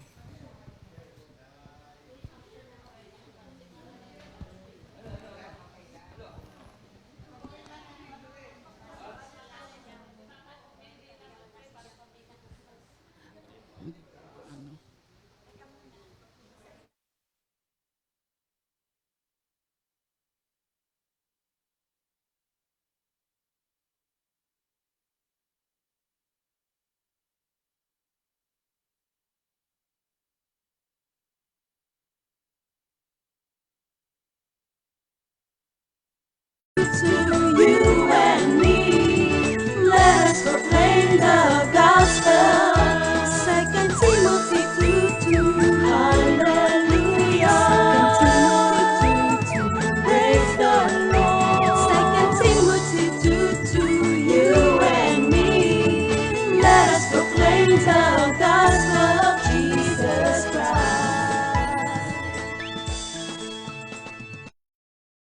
To you and me, let us proclaim the gospel. 2 Timothy 2:2, hallelujah. 2 Timothy 2:2, praise the Lord. 2 Timothy 2:2, you and me, let us proclaim the